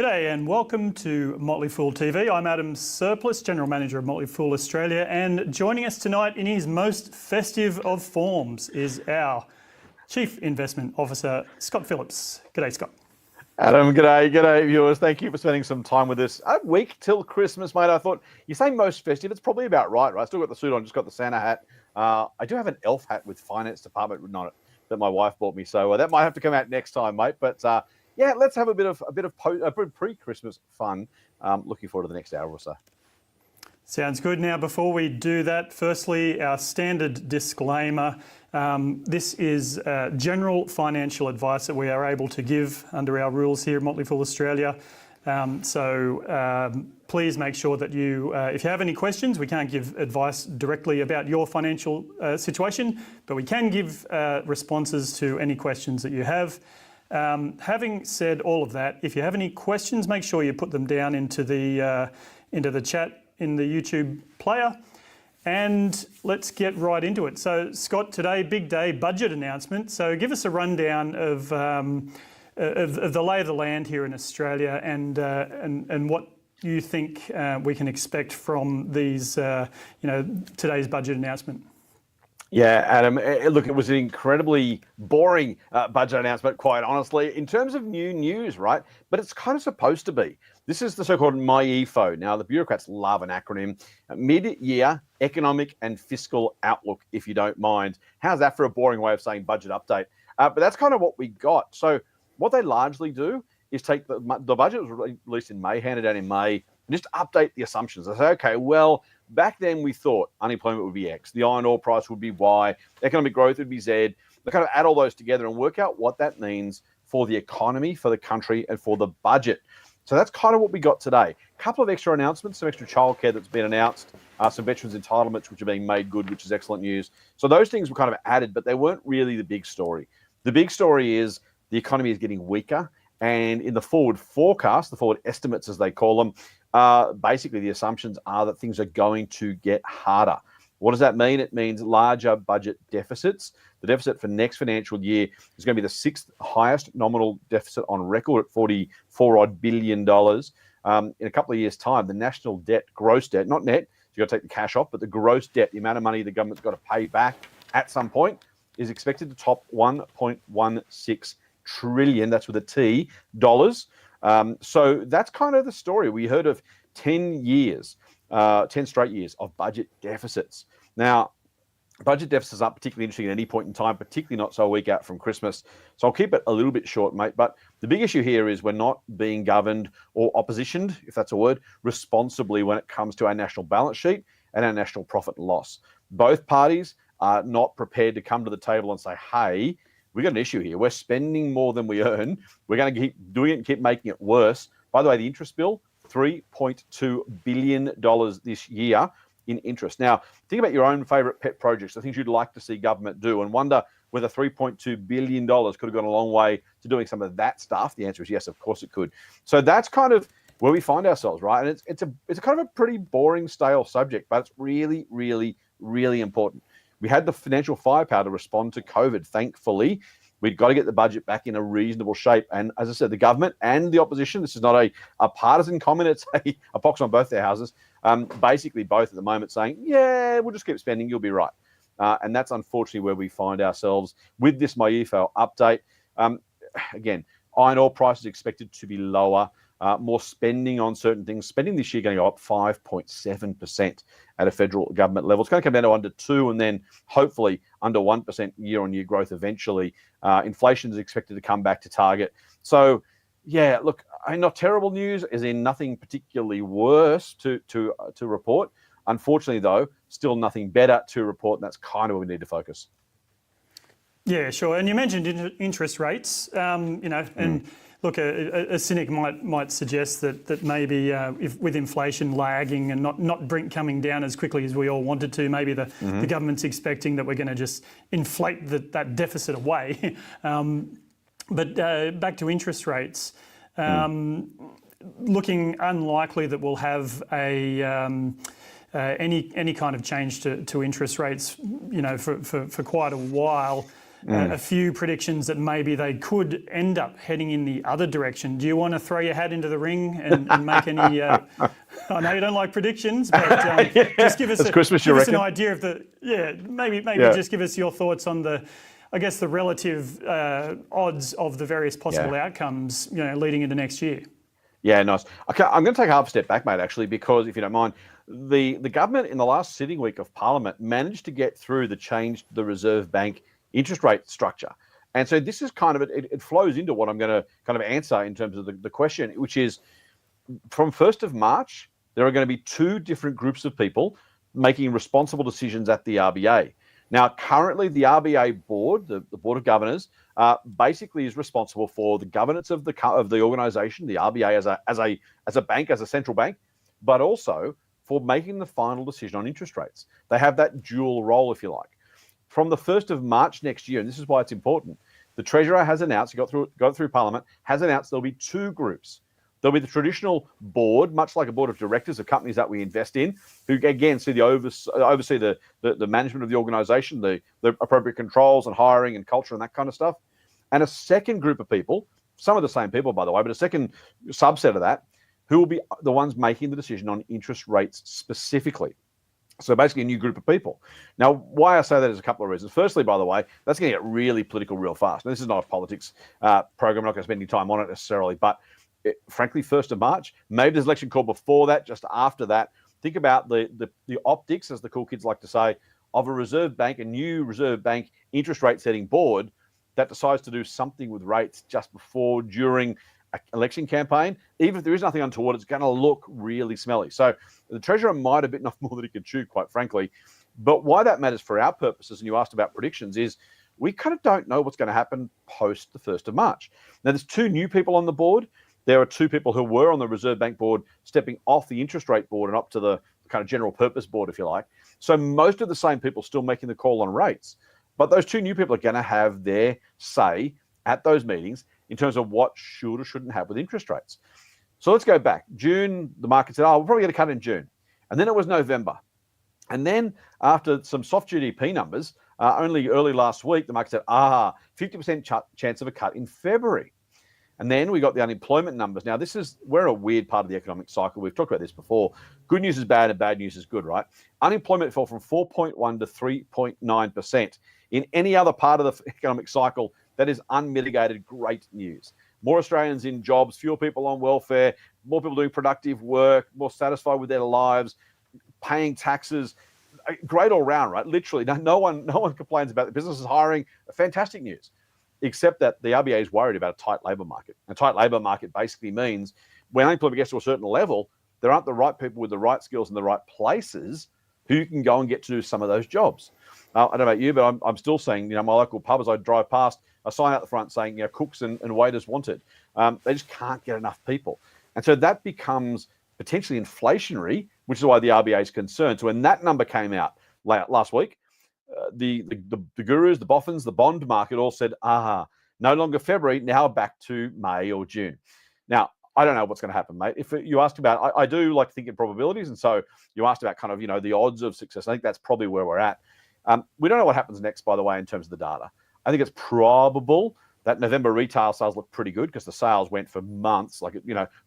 G'day and welcome to Motley Fool TV. I'm Adam Surplus, General Manager of Motley Fool Australia, and joining us tonight in his most festive of forms is our Chief Investment Officer, Scott Phillips. G'day, Scott. Adam, g'day viewers. Thank you for spending some time with us. A week till Christmas, mate. I thought, you say most festive, it's probably about right? I still got the suit on, just got the Santa hat. I do have an elf hat with finance department written on it that my wife bought me, so that might have to come out next time, mate. But yeah, let's have a bit of pre-Christmas fun. Looking forward to the next hour or so. Sounds good. Now, before we do that, firstly, our standard disclaimer. This is general financial advice that we are able to give under our rules here at Motley Fool Australia. Please make sure that you, if you have any questions, we can't give advice directly about your financial situation, but we can give responses to any questions that you have. Having said all of that, if you have any questions, make sure you put them down into the chat in the YouTube player, and let's get right into it. So, Scott, today, big day, budget announcement. So, give us a rundown of the lay of the land here in Australia, and what you think we can expect from these, today's budget announcement. Yeah, Adam, look, it was an incredibly boring budget announcement, quite honestly, in terms of new news, right? But it's kind of supposed to be. This is the so-called MYEFO. Now, the bureaucrats love an acronym. Mid-year Economic and Fiscal Outlook, if you don't mind. How's that for a boring way of saying budget update? But that's kind of what we got. So what they largely do is take the budget was released in May, handed out in May, and just update the assumptions. They say, okay, well, back then we thought unemployment would be X, the iron ore price would be Y, economic growth would be Z. They kind of add all those together and work out what that means for the economy, for the country, and for the budget. So that's kind of what we got today. A couple of extra announcements, some extra childcare that's been announced, some veterans entitlements which are being made good, which is excellent news. So those things were kind of added, but they weren't really the big story. The big story is the economy is getting weaker, and in the forward forecast, the forward estimates as they call them, basically the assumptions are that things are going to get harder. What does that mean? It means larger budget deficits. The deficit for next financial year is going to be the sixth highest nominal deficit on record at $44 billion. In a couple of years' time, the national debt, gross debt, not net, so you've got to take the cash off, but the gross debt, the amount of money the government's got to pay back at some point, is expected to top 1.16 trillion, that's with a T, dollars. So that's kind of the story. We heard of 10 straight years of budget deficits. Now, budget deficits aren't particularly interesting at any point in time, particularly not so a week out from Christmas. So I'll keep it a little bit short, mate. But the big issue here is we're not being governed or oppositioned, if that's a word, responsibly when it comes to our national balance sheet and our national profit and loss. Both parties are not prepared to come to the table and say, hey, we got an issue here. We're spending more than we earn. We're going to keep doing it and keep making it worse. By the way, the interest bill, $3.2 billion this year in interest. Now, think about your own favourite pet projects, the things you'd like to see government do, and wonder whether $3.2 billion could have gone a long way to doing some of that stuff. The answer is yes, of course it could. So that's kind of where we find ourselves, right? And it's a kind of a pretty boring, stale subject, but it's really, really, really important. We had the financial firepower to respond to COVID, thankfully. We've got to get the budget back in a reasonable shape. And as I said, the government and the opposition, this is not a partisan comment, it's a box on both their houses, basically both at the moment saying, yeah, we'll just keep spending, you'll be right. And that's unfortunately where we find ourselves with this MYEFO update. Again, iron ore price is expected to be lower. More spending on certain things. Spending this year going to go up 5.7% at a federal government level. It's going to come down to under 2% and then hopefully under 1% year-on-year growth eventually. Inflation is expected to come back to target. So, yeah, look, not terrible news, as in nothing particularly worse to report. Unfortunately, though, still nothing better to report, and that's kind of where we need to focus. Yeah, sure. And you mentioned interest rates, and look, a cynic might suggest that maybe if with inflation lagging and not coming down as quickly as we all wanted to, maybe the government's expecting that we're going to just inflate that deficit away. But back to interest rates, looking unlikely that we'll have any kind of change to interest rates, for quite a while. a few predictions that maybe they could end up heading in the other direction. Do you want to throw your hat into the ring and make any? I know you don't like predictions, but just give us an idea of maybe just give us your thoughts on the relative odds of the various possible outcomes, leading into next year. Yeah, nice. Okay, I'm going to take half a step back, mate, actually, because if you don't mind, the government in the last sitting week of Parliament managed to get through the change to the Reserve Bank interest rate structure. And so this is kind of, it flows into what I'm going to kind of answer in terms of the question, which is from 1st of March, there are going to be two different groups of people making responsible decisions at the RBA. Now, currently, the RBA board, the Board of Governors, basically is responsible for the governance of the organisation, the RBA as a bank, as a central bank, but also for making the final decision on interest rates. They have that dual role, if you like. From the 1st of March next year, and this is why it's important, the Treasurer has announced, got through Parliament, has announced there'll be two groups. There'll be the traditional board, much like a board of directors of companies that we invest in, who again oversee the management of the organisation, the appropriate controls and hiring and culture and that kind of stuff. And a second group of people, some of the same people, by the way, but a second subset of that, who will be the ones making the decision on interest rates specifically. So basically a new group of people. Now, why I say that is a couple of reasons. Firstly, by the way, that's going to get really political real fast. Now, this is not a politics program. I'm not going to spend any time on it necessarily, but frankly, 1st of March, maybe there's election call before that, just after that. Think about the optics, as the cool kids like to say, of a Reserve Bank, a new Reserve Bank interest rate setting board that decides to do something with rates just before, during an election campaign. Even if there is nothing untoward, it's going to look really smelly. So the Treasurer might have bitten off more than he could chew, quite frankly. But why that matters for our purposes, and you asked about predictions, is we kind of don't know what's going to happen post the 1st of March. Now, there's two new people on the board. There are two people who were on the Reserve Bank board stepping off the interest rate board and up to the kind of general purpose board, if you like. So most of the same people still making the call on rates. But those two new people are going to have their say at those meetings in terms of what should or shouldn't have with interest rates. So let's go back. June, the market said, we're probably going to cut in June. And then it was November. And then after some soft GDP numbers, only early last week, the market said, 50% chance of a cut in February. And then we got the unemployment numbers. Now, we're a weird part of the economic cycle. We've talked about this before. Good news is bad and bad news is good, right? Unemployment fell from 4.1 to 3.9%. In any other part of the economic cycle, that is unmitigated great news. More Australians in jobs, fewer people on welfare, more people doing productive work, more satisfied with their lives, paying taxes. Great all round, right? Literally, no one complains about the businesses hiring. Fantastic news. Except that the RBA is worried about a tight labour market. A tight labour market basically means when unemployment gets to a certain level, there aren't the right people with the right skills in the right places who can go and get to do some of those jobs. I don't know about you, but I'm still seeing, my local pub, as I drive past, a sign out the front saying, cooks and waiters wanted. They just can't get enough people. And so that becomes potentially inflationary, which is why the RBA is concerned. So when that number came out last week, the gurus, the boffins, the bond market all said, no longer February, now back to May or June. Now, I don't know what's going to happen, mate. If you asked about, I do like to think in probabilities. And so you asked about kind of, the odds of success. I think that's probably where we're at. We don't know what happens next, by the way, in terms of the data. I think it's probable that November retail sales look pretty good because the sales went for months. Like,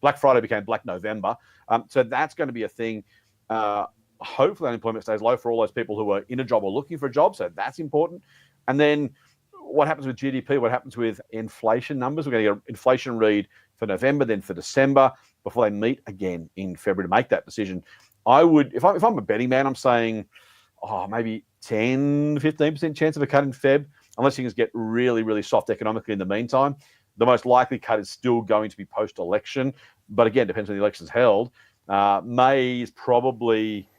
Black Friday became Black November. So that's going to be a thing. Hopefully unemployment stays low for all those people who are in a job or looking for a job. So that's important. And then what happens with GDP? What happens with inflation numbers? We're going to get an inflation read for November, then for December, before they meet again in February to make that decision. I would, if I'm a betting man, I'm saying, maybe 10, 15% chance of a cut in Feb, unless things get really, really soft economically in the meantime. The most likely cut is still going to be post-election. But again, depends when the election's held. May is probably...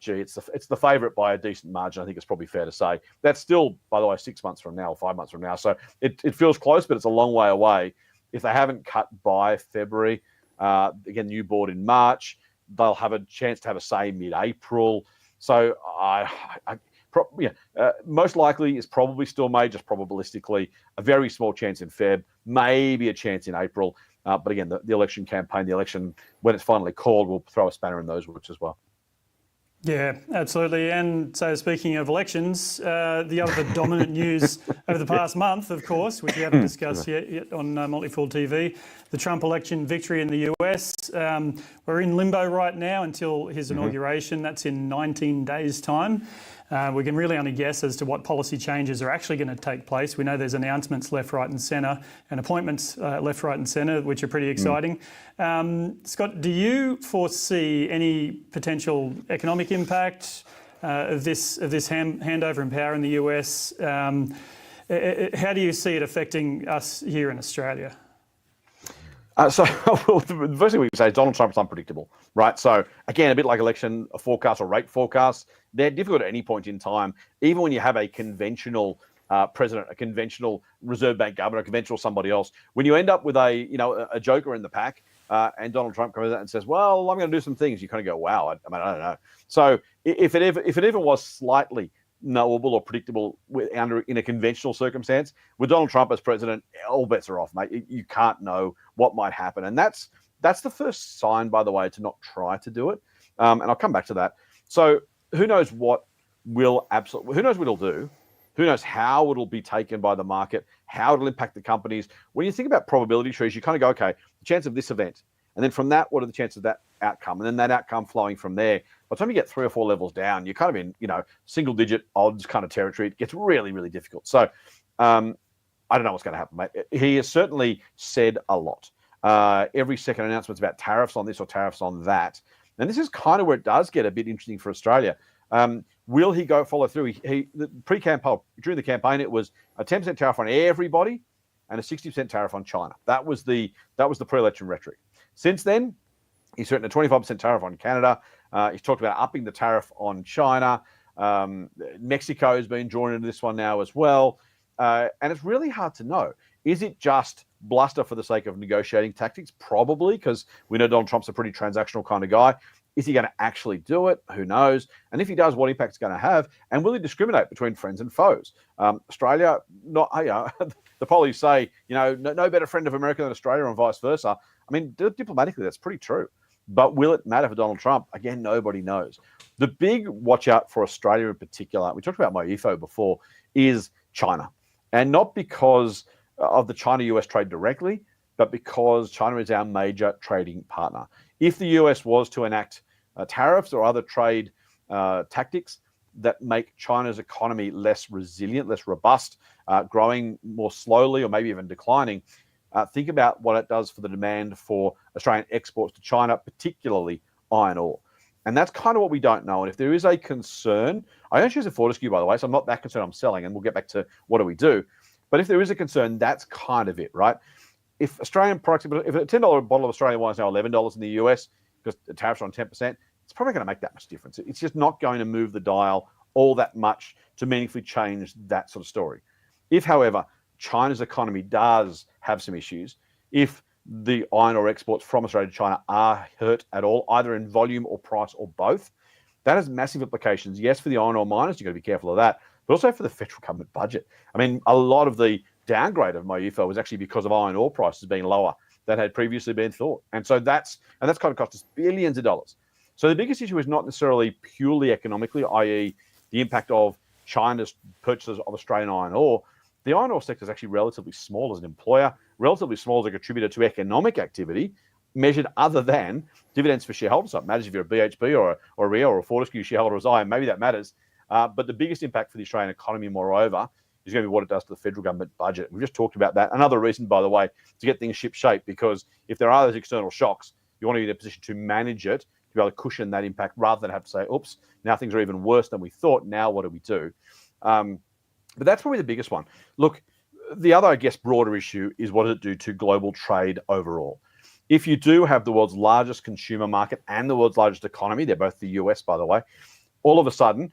it's the favourite by a decent margin. I think it's probably fair to say. That's still, by the way, 6 months from now, 5 months from now. So it feels close, but it's a long way away. If they haven't cut by February, again, new board in March, they'll have a chance to have a say mid-April. So most likely is probably still May, just probabilistically. A very small chance in Feb, maybe a chance in April. But again, the election campaign, the election, when it's finally called, will throw a spanner in those works as well. Yeah, absolutely. And so, speaking of elections, the other dominant news over the past month, of course, which we haven't discussed yet on Motley TV, the Trump election victory in the US. We're in limbo right now until his inauguration. That's in 19 days' time. We can really only guess as to what policy changes are actually going to take place. We know there's announcements left, right and centre and appointments left, right and centre, which are pretty exciting. Scott, do you foresee any potential economic impact of this handover in power in the US? How do you see it affecting us here in Australia? Well, the first thing we can say is Donald Trump's unpredictable, right? So again, a bit like election forecasts or rate forecasts, they're difficult at any point in time. Even when you have a conventional president, a conventional Reserve Bank governor, a conventional somebody else, when you end up with a joker in the pack, and Donald Trump comes out and says, "Well, I'm going to do some things," you kind of go, "Wow, I don't know." So if it ever was slightly knowable or predictable in a conventional circumstance, with Donald Trump as president, all bets are off, mate. You can't know what might happen, and that's the first sign, by the way, to not try to do it. And I'll come back to that. So who knows what it'll do? Who knows how it'll be taken by the market? How it'll impact the companies? When you think about probability trees, you kind of go, okay, the chance of this event, and then from that, what are the chances of that outcome, and then that outcome flowing from there. By the time you get 3 or 4 levels down, you're kind of in, single-digit odds kind of territory. It gets really, really difficult. So I don't know what's going to happen, mate. He has certainly said a lot. Every second announcement's about tariffs on this or tariffs on that. And this is kind of where it does get a bit interesting for Australia. Will he follow through? During the campaign, it was a 10% tariff on everybody and a 60% tariff on China. That was the pre-election rhetoric. Since then, he's threatened a 25% tariff on Canada. He's talked about upping the tariff on China. Mexico has been drawn into this one now as well. And it's really hard to know. Is it just bluster for the sake of negotiating tactics? Probably, because we know Donald Trump's a pretty transactional kind of guy. Is he going to actually do it? Who knows? And if he does, what impact it's going to have? And will he discriminate between friends and foes? Australia, the polls say, no better friend of America than Australia and vice versa. I mean, diplomatically, that's pretty true. But will it matter for Donald Trump? Again, nobody knows. The big watch out for Australia in particular, we talked about MyEFO before, is China. And not because of the China-US trade directly, but because China is our major trading partner. If the US was to enact tariffs or other trade tactics that make China's economy less resilient, less robust, growing more slowly or maybe even declining, think about what it does for the demand for Australian exports to China, particularly iron ore. And that's kind of what we don't know. And if there is a concern, I don't choose a Fortescue, by the way, so I'm not that concerned I'm selling, and we'll get back to what do we do. But if there is a concern, that's kind of it, right? If Australian products, if a $10 bottle of Australian wine is now $11 in the US, because the tariffs are on 10%, it's probably going to make that much difference. It's just not going to move the dial all that much to meaningfully change that sort of story. If, however, China's economy does have some issues, if the iron ore exports from Australia to China are hurt at all, either in volume or price or both, that has massive implications. Yes, for the iron ore miners, you've got to be careful of that, but also for the federal government budget. I mean, a lot of the downgrade of MyEFO was actually because of iron ore prices being lower than had previously been thought. And so that's kind of cost us billions of dollars. So the biggest issue is not necessarily purely economically, i.e. the impact of China's purchases of Australian iron ore. The iron ore sector is actually relatively small as an employer, relatively small as a contributor to economic activity, measured other than dividends for shareholders. So it matters if you're a BHP or a Rio or a Fortescue shareholder as I am, maybe that matters. But the biggest impact for the Australian economy, moreover, is going to be what it does to the federal government budget. We've just talked about that. Another reason, by the way, to get things ship-shape, because if there are those external shocks, you want to be in a position to manage it, to be able to cushion that impact rather than have to say, oops, now things are even worse than we thought. Now what do we do? But that's probably the biggest one. Look, the other, I guess, broader issue is what does it do to global trade overall? If you do have the world's largest consumer market and the world's largest economy, they're both the US, by the way, all of a sudden,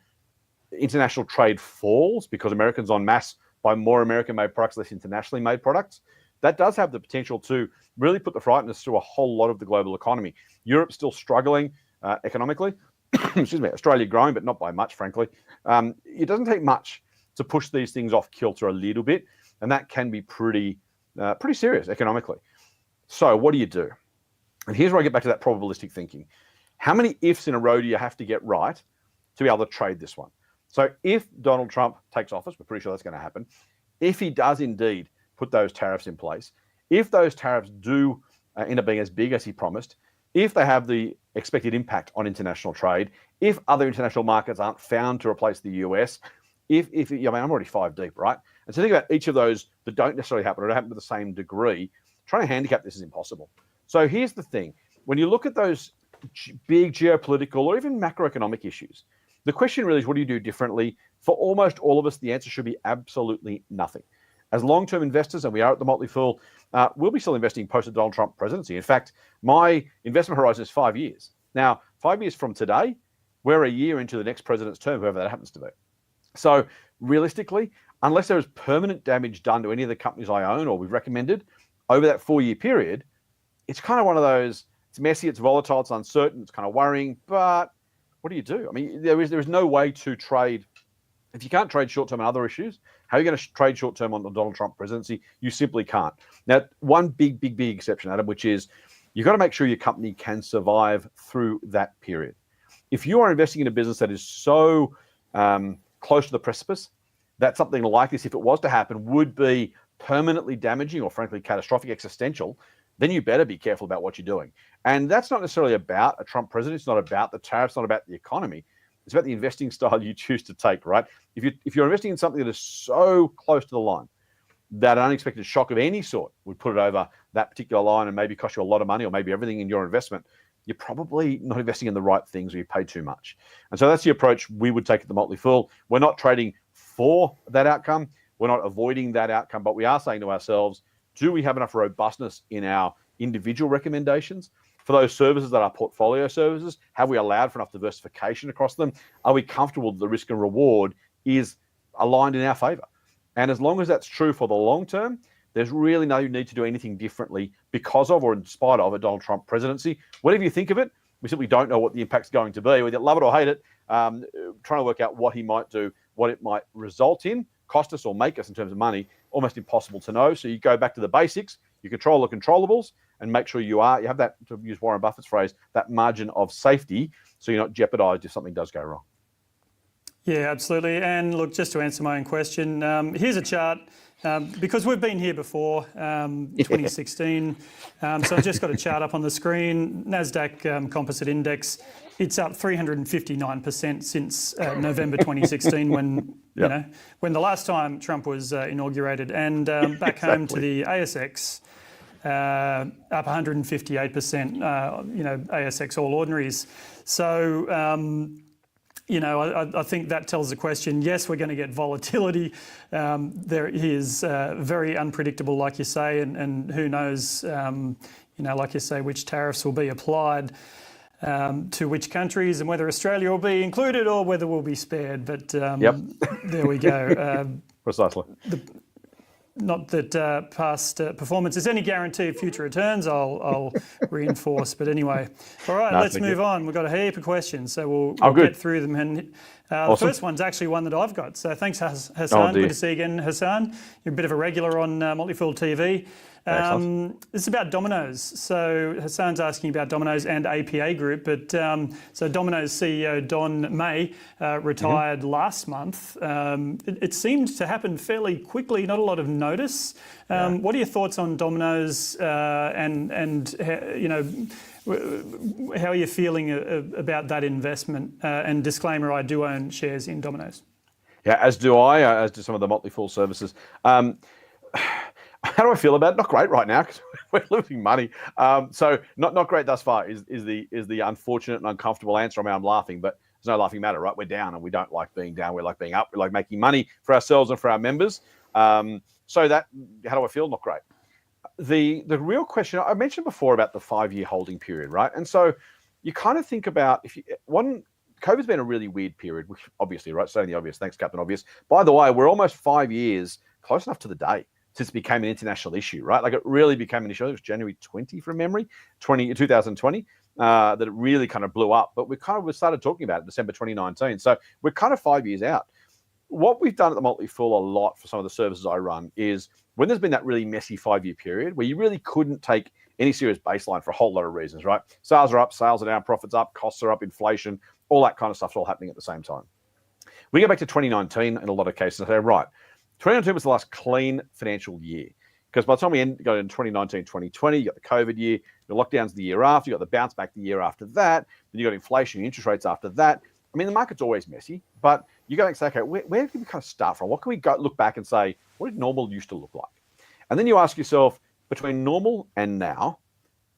international trade falls because Americans en masse buy more American-made products, less internationally made products. That does have the potential to really put the frighteners through a whole lot of the global economy. Europe's still struggling economically. Excuse me, Australia growing, but not by much, frankly. It doesn't take much to push these things off kilter a little bit, and that can be pretty serious economically. So what do you do? And here's where I get back to that probabilistic thinking. How many ifs in a row do you have to get right to be able to trade this one. So if Donald Trump takes office, we're pretty sure that's going to happen. If he does indeed put those tariffs in place, if those tariffs do end up being as big as he promised, if they have the expected impact on international trade, if other international markets aren't found to replace the US, I'm already 5 deep, right? And so think about each of those that don't necessarily happen or don't happen to the same degree. Trying to handicap this is impossible. So here's the thing. When you look at those big geopolitical or even macroeconomic issues, the question really is, what do you do differently? For almost all of us, the answer should be absolutely nothing. As long-term investors, and we are at the Motley Fool, we'll be still investing post the Donald Trump presidency. In fact, my investment horizon is 5 years. Now, 5 years from today, we're a year into the next president's term, whoever that happens to be. So realistically, unless there is permanent damage done to any of the companies I own or we've recommended over that 4-year period, it's kind of one of those, it's messy, it's volatile, it's uncertain, it's kind of worrying, but what do you do? I mean, there is no way to trade. If you can't trade short-term on other issues, how are you going to trade short-term on the Donald Trump presidency? You simply can't. Now, one big exception, Adam, which is you've got to make sure your company can survive through that period. If you are investing in a business that is so close to the precipice that something like this, if it was to happen, would be permanently damaging or frankly catastrophic, existential, then you better be careful about what you're doing. And that's not necessarily about a Trump president. It's not about the tariffs, it's not about the economy. It's about the investing style you choose to take, right? If you're investing in something that is so close to the line that an unexpected shock of any sort would put it over that particular line and maybe cost you a lot of money or maybe everything in your investment, you're probably not investing in the right things or you pay too much. And so that's the approach we would take at the Motley Fool. We're not trading for that outcome. We're not avoiding that outcome, but we are saying to ourselves, do we have enough robustness in our individual recommendations? For those services that are portfolio services, have we allowed for enough diversification across them? Are we comfortable that the risk and reward is aligned in our favor? And as long as that's true for the long term, there's really no need to do anything differently because of or in spite of a Donald Trump presidency. Whatever you think of it, we simply don't know what the impact's going to be. Whether you love it or hate it, trying to work out what he might do, what it might result in, cost us or make us in terms of money, almost impossible to know. So you go back to the basics, you control the controllables, and make sure you have that, to use Warren Buffett's phrase, that margin of safety, so you're not jeopardized if something does go wrong. Yeah, absolutely. And look, just to answer my own question, here's a chart, because we've been here before, 2016. So I've just got a chart up on the screen. NASDAQ Composite Index, it's up 359% since November 2016 when, when the last time Trump was inaugurated. And back home to the ASX, up 158%, ASX All Ordinaries. So, I think that tells the question. Yes, we're going to get volatility. He is very unpredictable, like you say, and who knows, like you say, which tariffs will be applied to which countries and whether Australia will be included or whether we'll be spared. But there we go. Precisely. Not that past performance is any guarantee of future returns, I'll reinforce. But anyway, all right, let's move on. We've got a heap of questions, so we'll get through them. And the first one's actually one that I've got. So thanks, Hassan. Good to see you again, Hassan. You're a bit of a regular on Motley Fool TV. This is about Domino's. So Hassan's asking about Domino's and APA Group, but so Domino's CEO Don May retired last month. It seemed to happen fairly quickly, not a lot of notice. What are your thoughts on Domino's and how are you feeling about that investment? And disclaimer, I do own shares in Domino's. Yeah, as do I, as do some of the Motley Fool services. How do I feel about it? Not great right now because we're losing money. So not great thus far is the unfortunate and uncomfortable answer. I mean, I'm laughing, but there's no laughing matter, right? We're down and we don't like being down. We like being up. We like making money for ourselves and for our members. So that, how do I feel? Not great. The real question, I mentioned before about the 5-year holding period, right? And so you kind of think about, COVID's been a really weird period, which obviously, right? Stating the obvious. Thanks, Captain Obvious. By the way, we're almost 5 years, close enough to the day, since it became an international issue, right? Like it really became an issue. It was January 20 from memory, 2020, that it really kind of blew up. But we started talking about it in December 2019. So we're kind of 5 years out. What we've done at the Motley Fool a lot for some of the services I run is when there's been that really messy 5-year period where you really couldn't take any serious baseline for a whole lot of reasons, right? Sales are up, sales are down, profits up, costs are up, inflation, all that kind of stuff's all happening at the same time. We go back to 2019 in a lot of cases and say, right, 2019 was the last clean financial year. Because by the time we got in 2019, 2020, you got the COVID year, the lockdowns the year after, you got the bounce back the year after that, then you got inflation, interest rates after that. I mean, the market's always messy, but you got to say, okay, where can we kind of start from? What can we look back and say, what did normal used to look like? And then you ask yourself, between normal and now,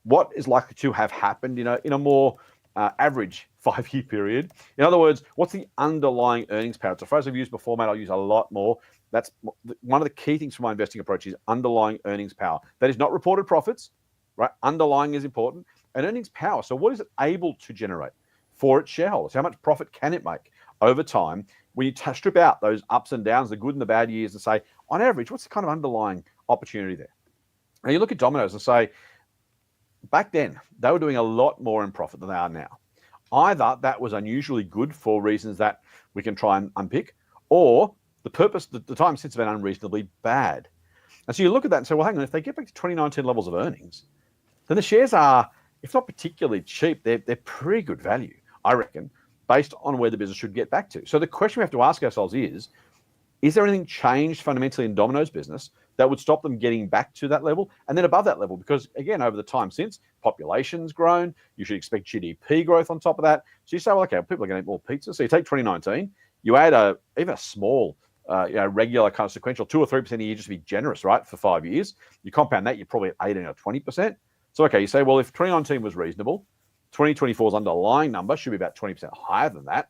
what is likely to have happened in a more average 5-year period? In other words, what's the underlying earnings power? It's a phrase I've used before, mate. I'll use a lot more. That's one of the key things for my investing approach is underlying earnings power. That is not reported profits, right? Underlying is important. And earnings power. So what is it able to generate for its shareholders? How much profit can it make over time when you strip out those ups and downs, the good and the bad years, and say, on average, what's the kind of underlying opportunity there? Now you look at Domino's and say, back then, they were doing a lot more in profit than they are now. Either that was unusually good for reasons that we can try and unpick, or the time since have been unreasonably bad. And so you look at that and say, well, hang on, if they get back to 2019 levels of earnings, then the shares are, if not particularly cheap, they're pretty good value, I reckon, based on where the business should get back to. So the question we have to ask ourselves is there anything changed fundamentally in Domino's business that would stop them getting back to that level and then above that level? Because again, over the time since, population's grown, you should expect GDP growth on top of that. So you say, well, okay, people are going to eat more pizza. So you take 2019, you add even a small, regular kind of sequential 2 or 3% a year, just to be generous, right? For 5 years, you compound that, you're probably at 18 or 20%. So, okay, you say, well, if 2019 was reasonable, 2024's underlying number should be about 20% higher than that.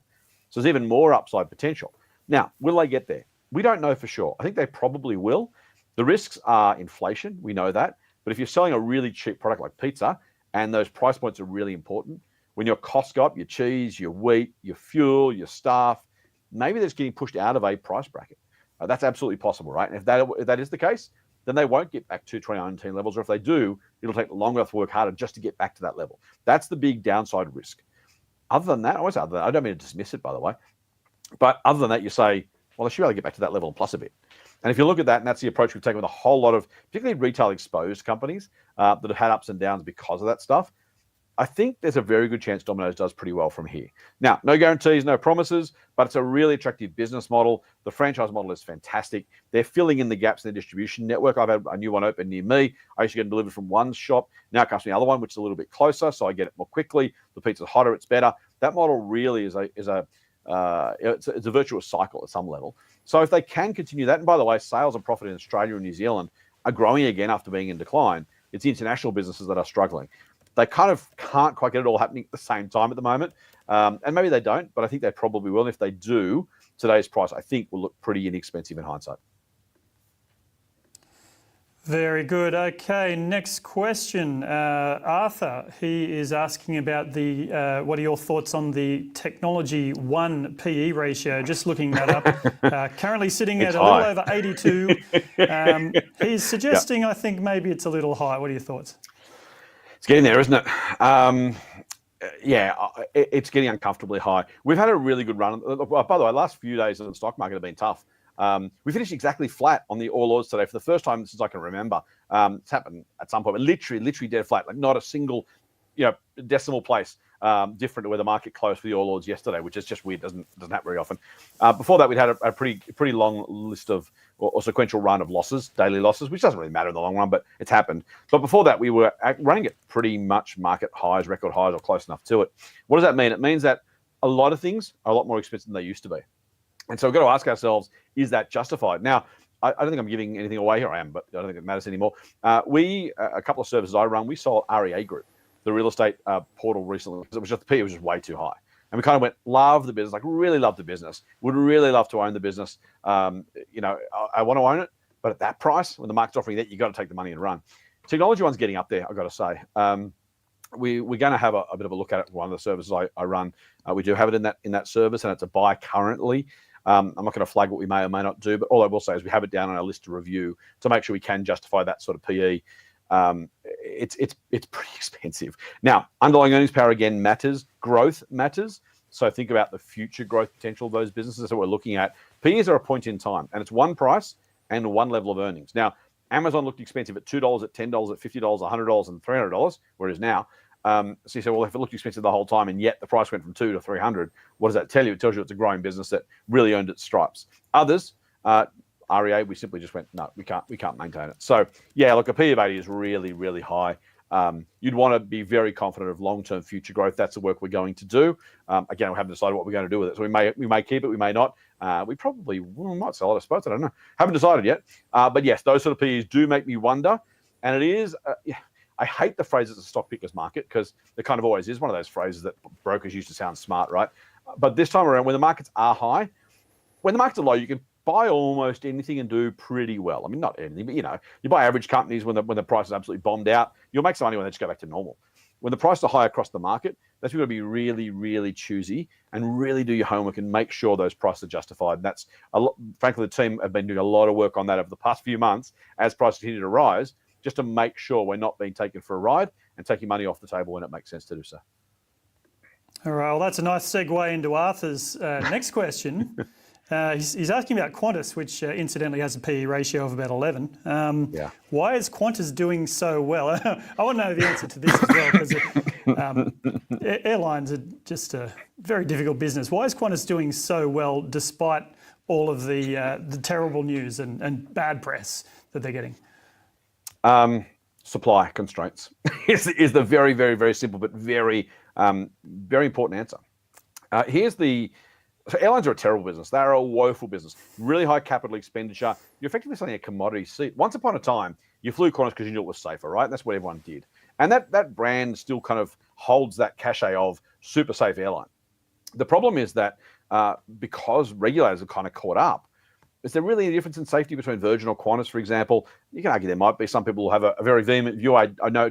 So there's even more upside potential. Now, will they get there? We don't know for sure. I think they probably will. The risks are inflation. We know that. But if you're selling a really cheap product like pizza, and those price points are really important, when your costs go up, your cheese, your wheat, your fuel, your staff, maybe that's getting pushed out of a price bracket. That's absolutely possible, right? And if that is the case, then they won't get back to 2019 levels. Or if they do, it'll take longer to work harder just to get back to that level. That's the big downside risk. Other than that, I don't mean to dismiss it, by the way, but other than that, you say, well, they should be able to get back to that level and plus a bit. And if you look at that, and that's the approach we've taken with a whole lot of, particularly retail exposed companies that have had ups and downs because of that stuff, I think there's a very good chance Domino's does pretty well from here. Now, no guarantees, no promises, but it's a really attractive business model. The franchise model is fantastic. They're filling in the gaps in the distribution network. I've had a new one open near me. I used to get them delivered from one shop. Now it comes to the other one, which is a little bit closer, so I get it more quickly. The pizza's hotter, it's better. That model really is a virtuous cycle at some level. So if they can continue that, and by the way, sales and profit in Australia and New Zealand are growing again after being in decline. It's the international businesses that are struggling. They kind of can't quite get it all happening at the same time at the moment. And maybe they don't, but I think they probably will. And if they do, today's price, I think, will look pretty inexpensive in hindsight. Very good. Okay, next question. Arthur, he is asking about what are your thoughts on the Technology 1 PE ratio? Just looking that up. Currently sitting at a little over 82. He's suggesting, I think, maybe it's a little high. What are your thoughts? It's getting there, isn't it? It's getting uncomfortably high. We've had a really good run. By the way, last few days of the stock market have been tough. We finished exactly flat on the All Ords today for the first time since I can remember. It's happened at some point, but literally dead flat, like not a single, decimal place different to where the market closed for the All Ords yesterday, which is just weird. Doesn't happen very often. Before that, we'd had a pretty long list of or sequential run of losses, daily losses, which doesn't really matter in the long run, but it's happened. But before that, we were running at pretty much market highs, record highs, or close enough to it. What does that mean? It means that a lot of things are a lot more expensive than they used to be. And so we've got to ask ourselves, is that justified? Now, I don't think I'm giving anything away here. I am, but I don't think it matters anymore. A couple of services I run, we saw REA Group, the real estate portal recently, because it was just the PE was just way too high. And we kind of went, love the business, like really love the business, would really love to own the business. I want to own it, but at that price, when the market's offering that, you got to take the money and run. Technology One's getting up there, I've got to say. We're going to have a bit of a look at it. One of the services I run, we do have it in that service, and it's a buy currently. I'm not going to flag what we may or may not do, but all I will say is we have it down on our list to review to make sure we can justify that sort of PE. It's pretty expensive. Now, underlying earnings power again matters. Growth matters. So think about the future growth potential of those businesses that we're looking at. PEs are a point in time, and it's one price and one level of earnings. Now, Amazon looked expensive at $2, at $10, at $50, $100, and $300, where it is now. So you say, well, if it looked expensive the whole time and yet the price went from 2 to 300, what does that tell you? It tells you it's a growing business that really earned its stripes. Others, REA, we simply just went, no, we can't maintain it. So yeah, look, a P of 80 is really, really high. You'd want to be very confident of long-term future growth. That's the work we're going to do. Again, we haven't decided what we're going to do with it. So we may keep it, we may not. We might sell it, I suppose. I don't know. Haven't decided yet. But yes, those sort of PEs do make me wonder. And it is, I hate the phrase it's a stock pickers market because it kind of always is one of those phrases that brokers used to sound smart, right? But this time around, when the markets are high, when the markets are low, you can buy almost anything and do pretty well. I mean, not anything, but you buy average companies when the price is absolutely bombed out. You'll make some money when they just go back to normal. When the prices are high across the market, that's going to be really, really choosy and really do your homework and make sure those prices are justified. And that's frankly, the team have been doing a lot of work on that over the past few months as prices continue to rise, just to make sure we're not being taken for a ride and taking money off the table when it makes sense to do so. All right, well, that's a nice segue into Arthur's next question. He's asking about Qantas, which incidentally has a PE ratio of about 11. Why is Qantas doing so well? I want to know the answer to this as well, because airlines are just a very difficult business. Why is Qantas doing so well despite all of the terrible news and bad press that they're getting? Supply constraints is the very, very, very simple but very, very important answer. So airlines are a terrible business. They're a woeful business. Really high capital expenditure. You're effectively selling a commodity seat. Once upon a time, you flew Qantas because you knew it was safer, right? That's what everyone did. And that brand still kind of holds that cachet of super safe airline. The problem is that because regulators have kind of caught up, is there really a difference in safety between Virgin or Qantas, for example? You can argue there might be. Some people will have a very vehement view. I know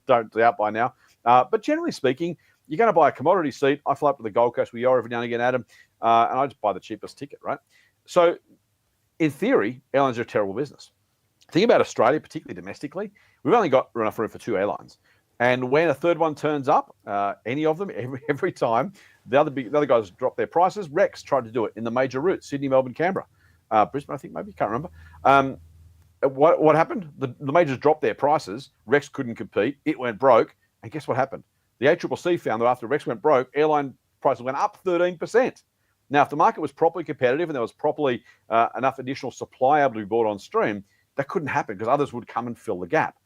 don't doubt by now. But generally speaking, you're going to buy a commodity seat. I fly up to the Gold Coast with you every now and again, Adam, and I just buy the cheapest ticket, right? So in theory, airlines are a terrible business. Think about Australia, particularly domestically. We've only got enough room for 2 airlines. And when a third one turns up, any of them, every time, the other guys drop their prices. Rex tried to do it in the major routes, Sydney, Melbourne, Canberra. Brisbane, I think maybe, can't remember. What happened? The majors dropped their prices. Rex couldn't compete. It went broke. And guess what happened? The ACCC found that after Rex went broke, airline prices went up 13%. Now, if the market was properly competitive and there was properly enough additional supply able to be brought on stream, that couldn't happen because others would come and fill the gap.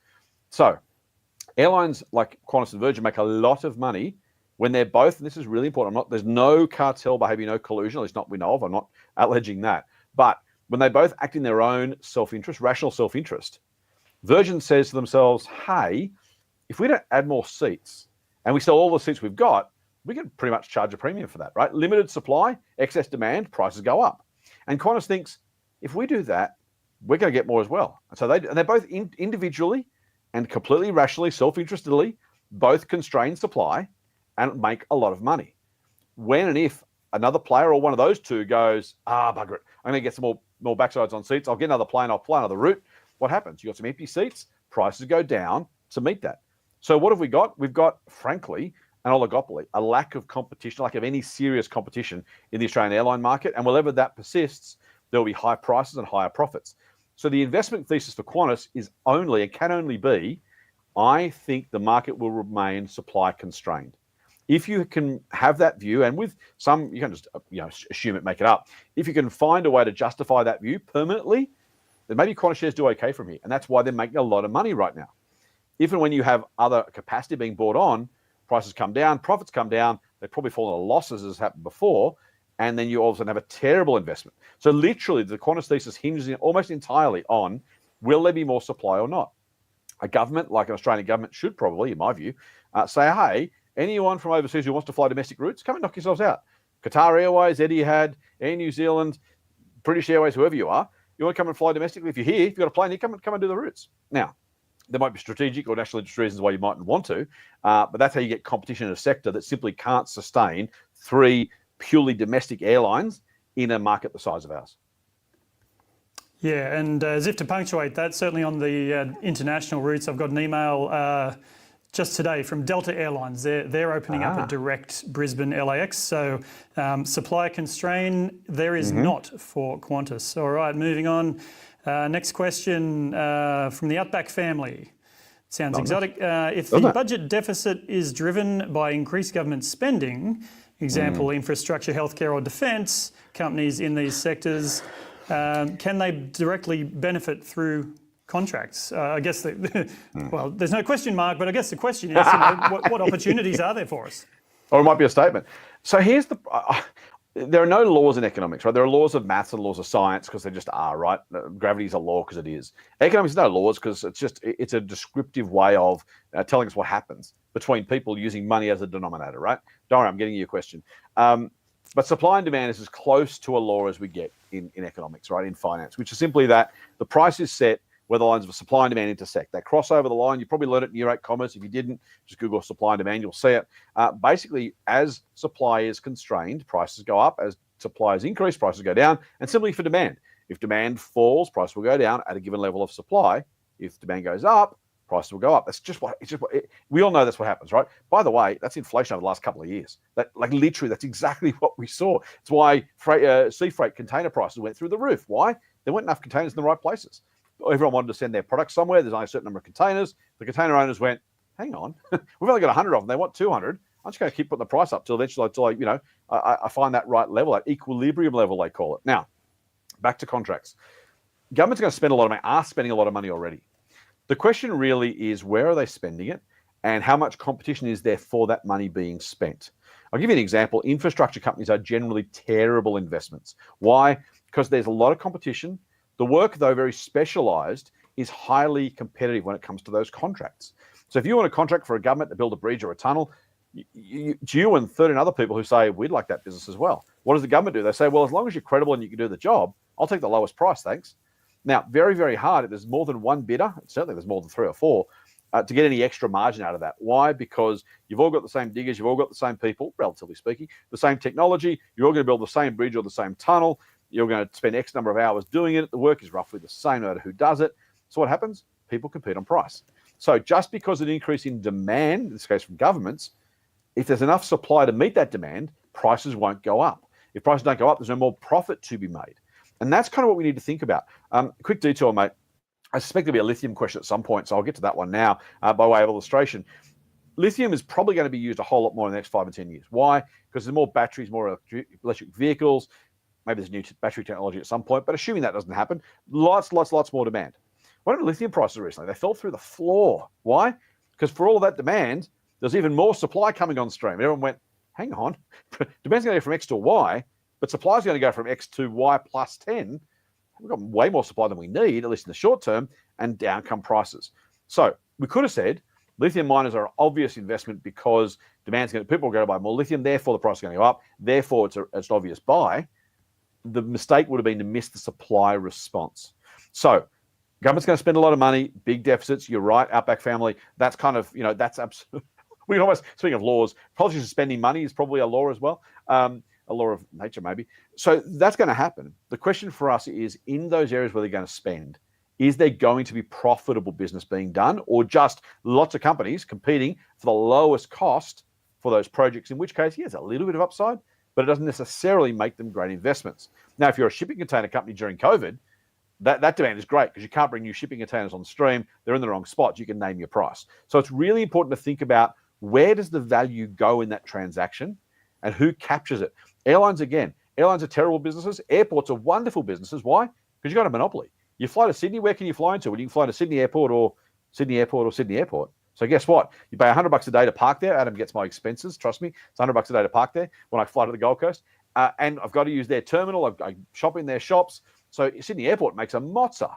So airlines like Qantas and Virgin make a lot of money when they're both, and this is really important, there's no cartel behavior, no collusion, at least not we know of. I'm not alleging that. But when they both act in their own self-interest, rational self-interest, Virgin says to themselves, hey, if we don't add more seats and we sell all the seats we've got, we can pretty much charge a premium for that, right? Limited supply, excess demand, prices go up. And Qantas thinks, if we do that, we're going to get more as well. And so they're both individually and completely rationally, self-interestedly, both constrain supply and make a lot of money. When and if another player or one of those two goes, bugger it, I'm going to get some more backsides on seats, I'll get another plane, I'll fly another route. What happens? You've got some empty seats, prices go down to meet that. So what have we got? We've got, frankly, an oligopoly, a lack of competition, lack of any serious competition in the Australian airline market. And wherever that persists, there will be high prices and higher profits. So the investment thesis for Qantas is only, and can only be, I think the market will remain supply constrained. If you can have that view, and with some, you can just assume it, make it up. If you can find a way to justify that view permanently, then maybe Qantas shares do okay from here. And that's why they're making a lot of money right now. If and when you have other capacity being brought on, prices come down, profits come down, they probably fall into losses as happened before, and then you all of a sudden have a terrible investment. So literally, the Qantas thesis hinges almost entirely on, will there be more supply or not? A government, like an Australian government, should probably, in my view, say, hey, anyone from overseas who wants to fly domestic routes, come and knock yourselves out. Qatar Airways, Etihad, Air New Zealand, British Airways, whoever you are, you want to come and fly domestically? If you're here, if you've got a plane here, come and do the routes. Now, there might be strategic or national interest reasons why you mightn't want to, but that's how you get competition in a sector that simply can't sustain 3 purely domestic airlines in a market the size of ours. Yeah, and as if to punctuate that, certainly on the international routes, I've got an email just today from Delta Airlines. They're opening up a direct Brisbane LAX. So supply constraint, there is not for Qantas. All right, moving on. Next question from the Outback family. Sounds exotic. If Doesn't the it? budget deficit is driven by increased government spending, example, infrastructure, healthcare or defence, companies in these sectors, can they directly benefit through contracts? I guess, well, there's no question mark, but I guess the question is, what opportunities are there for us? Or it might be a statement. So here's the, there are no laws in economics, right? There are laws of maths and laws of science because they just are, right? Gravity is a law because it is. Economics is no laws because it's a descriptive way of telling us what happens between people using money as a denominator, right? Don't worry, I'm getting you a question. But supply and demand is as close to a law as we get in economics, right? In finance, which is simply that the price is set where the lines of supply and demand intersect. They cross over the line. You probably learned it in year 8 commerce. If you didn't, just Google supply and demand, you'll see it. Basically, as supply is constrained, prices go up. As supply is increased, prices go down. And similarly for demand. If demand falls, price will go down at a given level of supply. If demand goes up, prices will go up. We all know that's what happens, right? By the way, that's inflation over the last couple of years. Literally, that's exactly what we saw. It's why sea freight container prices went through the roof. Why? There weren't enough containers in the right places. Everyone wanted to send their products somewhere. There's only a certain number of containers. The container owners went, hang on, we've only got 100 of them. They want 200. I'm just going to keep putting the price up till eventually, I find that right level, that equilibrium level, they call it. Now, back to contracts. Government's going to spend a lot of money, are spending a lot of money already. The question really is, where are they spending it and how much competition is there for that money being spent? I'll give you an example. Infrastructure companies are generally terrible investments. Why? Because there's a lot of competition. The work, though very specialised, is highly competitive when it comes to those contracts. So if you want a contract for a government to build a bridge or a tunnel, you and 13 other people who say, we'd like that business as well. What does the government do? They say, well, as long as you're credible and you can do the job, I'll take the lowest price, thanks. Now, very, very hard. If there's more than one bidder, certainly there's more than 3 or 4, to get any extra margin out of that. Why? Because you've all got the same diggers, you've all got the same people, relatively speaking, the same technology, you're all going to build the same bridge or the same tunnel. You're going to spend X number of hours doing it. The work is roughly the same no matter who does it. So what happens? People compete on price. So just because of an increase in demand, in this case from governments, if there's enough supply to meet that demand, prices won't go up. If prices don't go up, there's no more profit to be made. And that's kind of what we need to think about. Quick detour, mate. I suspect there'll be a lithium question at some point, so I'll get to that one now by way of illustration. Lithium is probably going to be used a whole lot more in the next 5 or 10 years. Why? Because there's more batteries, more electric vehicles. Maybe there's new battery technology at some point, but assuming that doesn't happen, lots more demand. What happened to lithium prices recently? They fell through the floor. Why? Because for all of that demand, there's even more supply coming on stream. Everyone went, hang on, demand's going to go from X to Y, but supply's going to go from X to Y plus 10. We've got way more supply than we need, at least in the short term, and down come prices. So we could have said lithium miners are an obvious investment because people are going to buy more lithium, therefore the price is going to go up, therefore it's an obvious buy. The mistake would have been to miss the supply response. So government's going to spend a lot of money, big deficits. You're right, Outback family. That's kind of, that's absolutely, we can almost, speaking of laws, politicians spending money is probably a law as well, a law of nature maybe. So that's going to happen. The question for us is, in those areas where they're going to spend, is there going to be profitable business being done or just lots of companies competing for the lowest cost for those projects, in which case, yes, a little bit of upside, but it doesn't necessarily make them great investments. Now, if you're a shipping container company during COVID, that demand is great because you can't bring new shipping containers on stream. They're in the wrong spot. You can name your price. So it's really important to think about where does the value go in that transaction and who captures it. Airlines are terrible businesses. Airports are wonderful businesses. Why? Because you've got a monopoly. You fly to Sydney, where can you fly into? Well, you can fly to Sydney Airport or Sydney Airport or Sydney Airport. So guess what? You pay $100 a day to park there. Adam gets my expenses. Trust me, it's $100 a day to park there when I fly to the Gold Coast. And I've got to use their terminal. I shop in their shops. So Sydney Airport makes a mozza.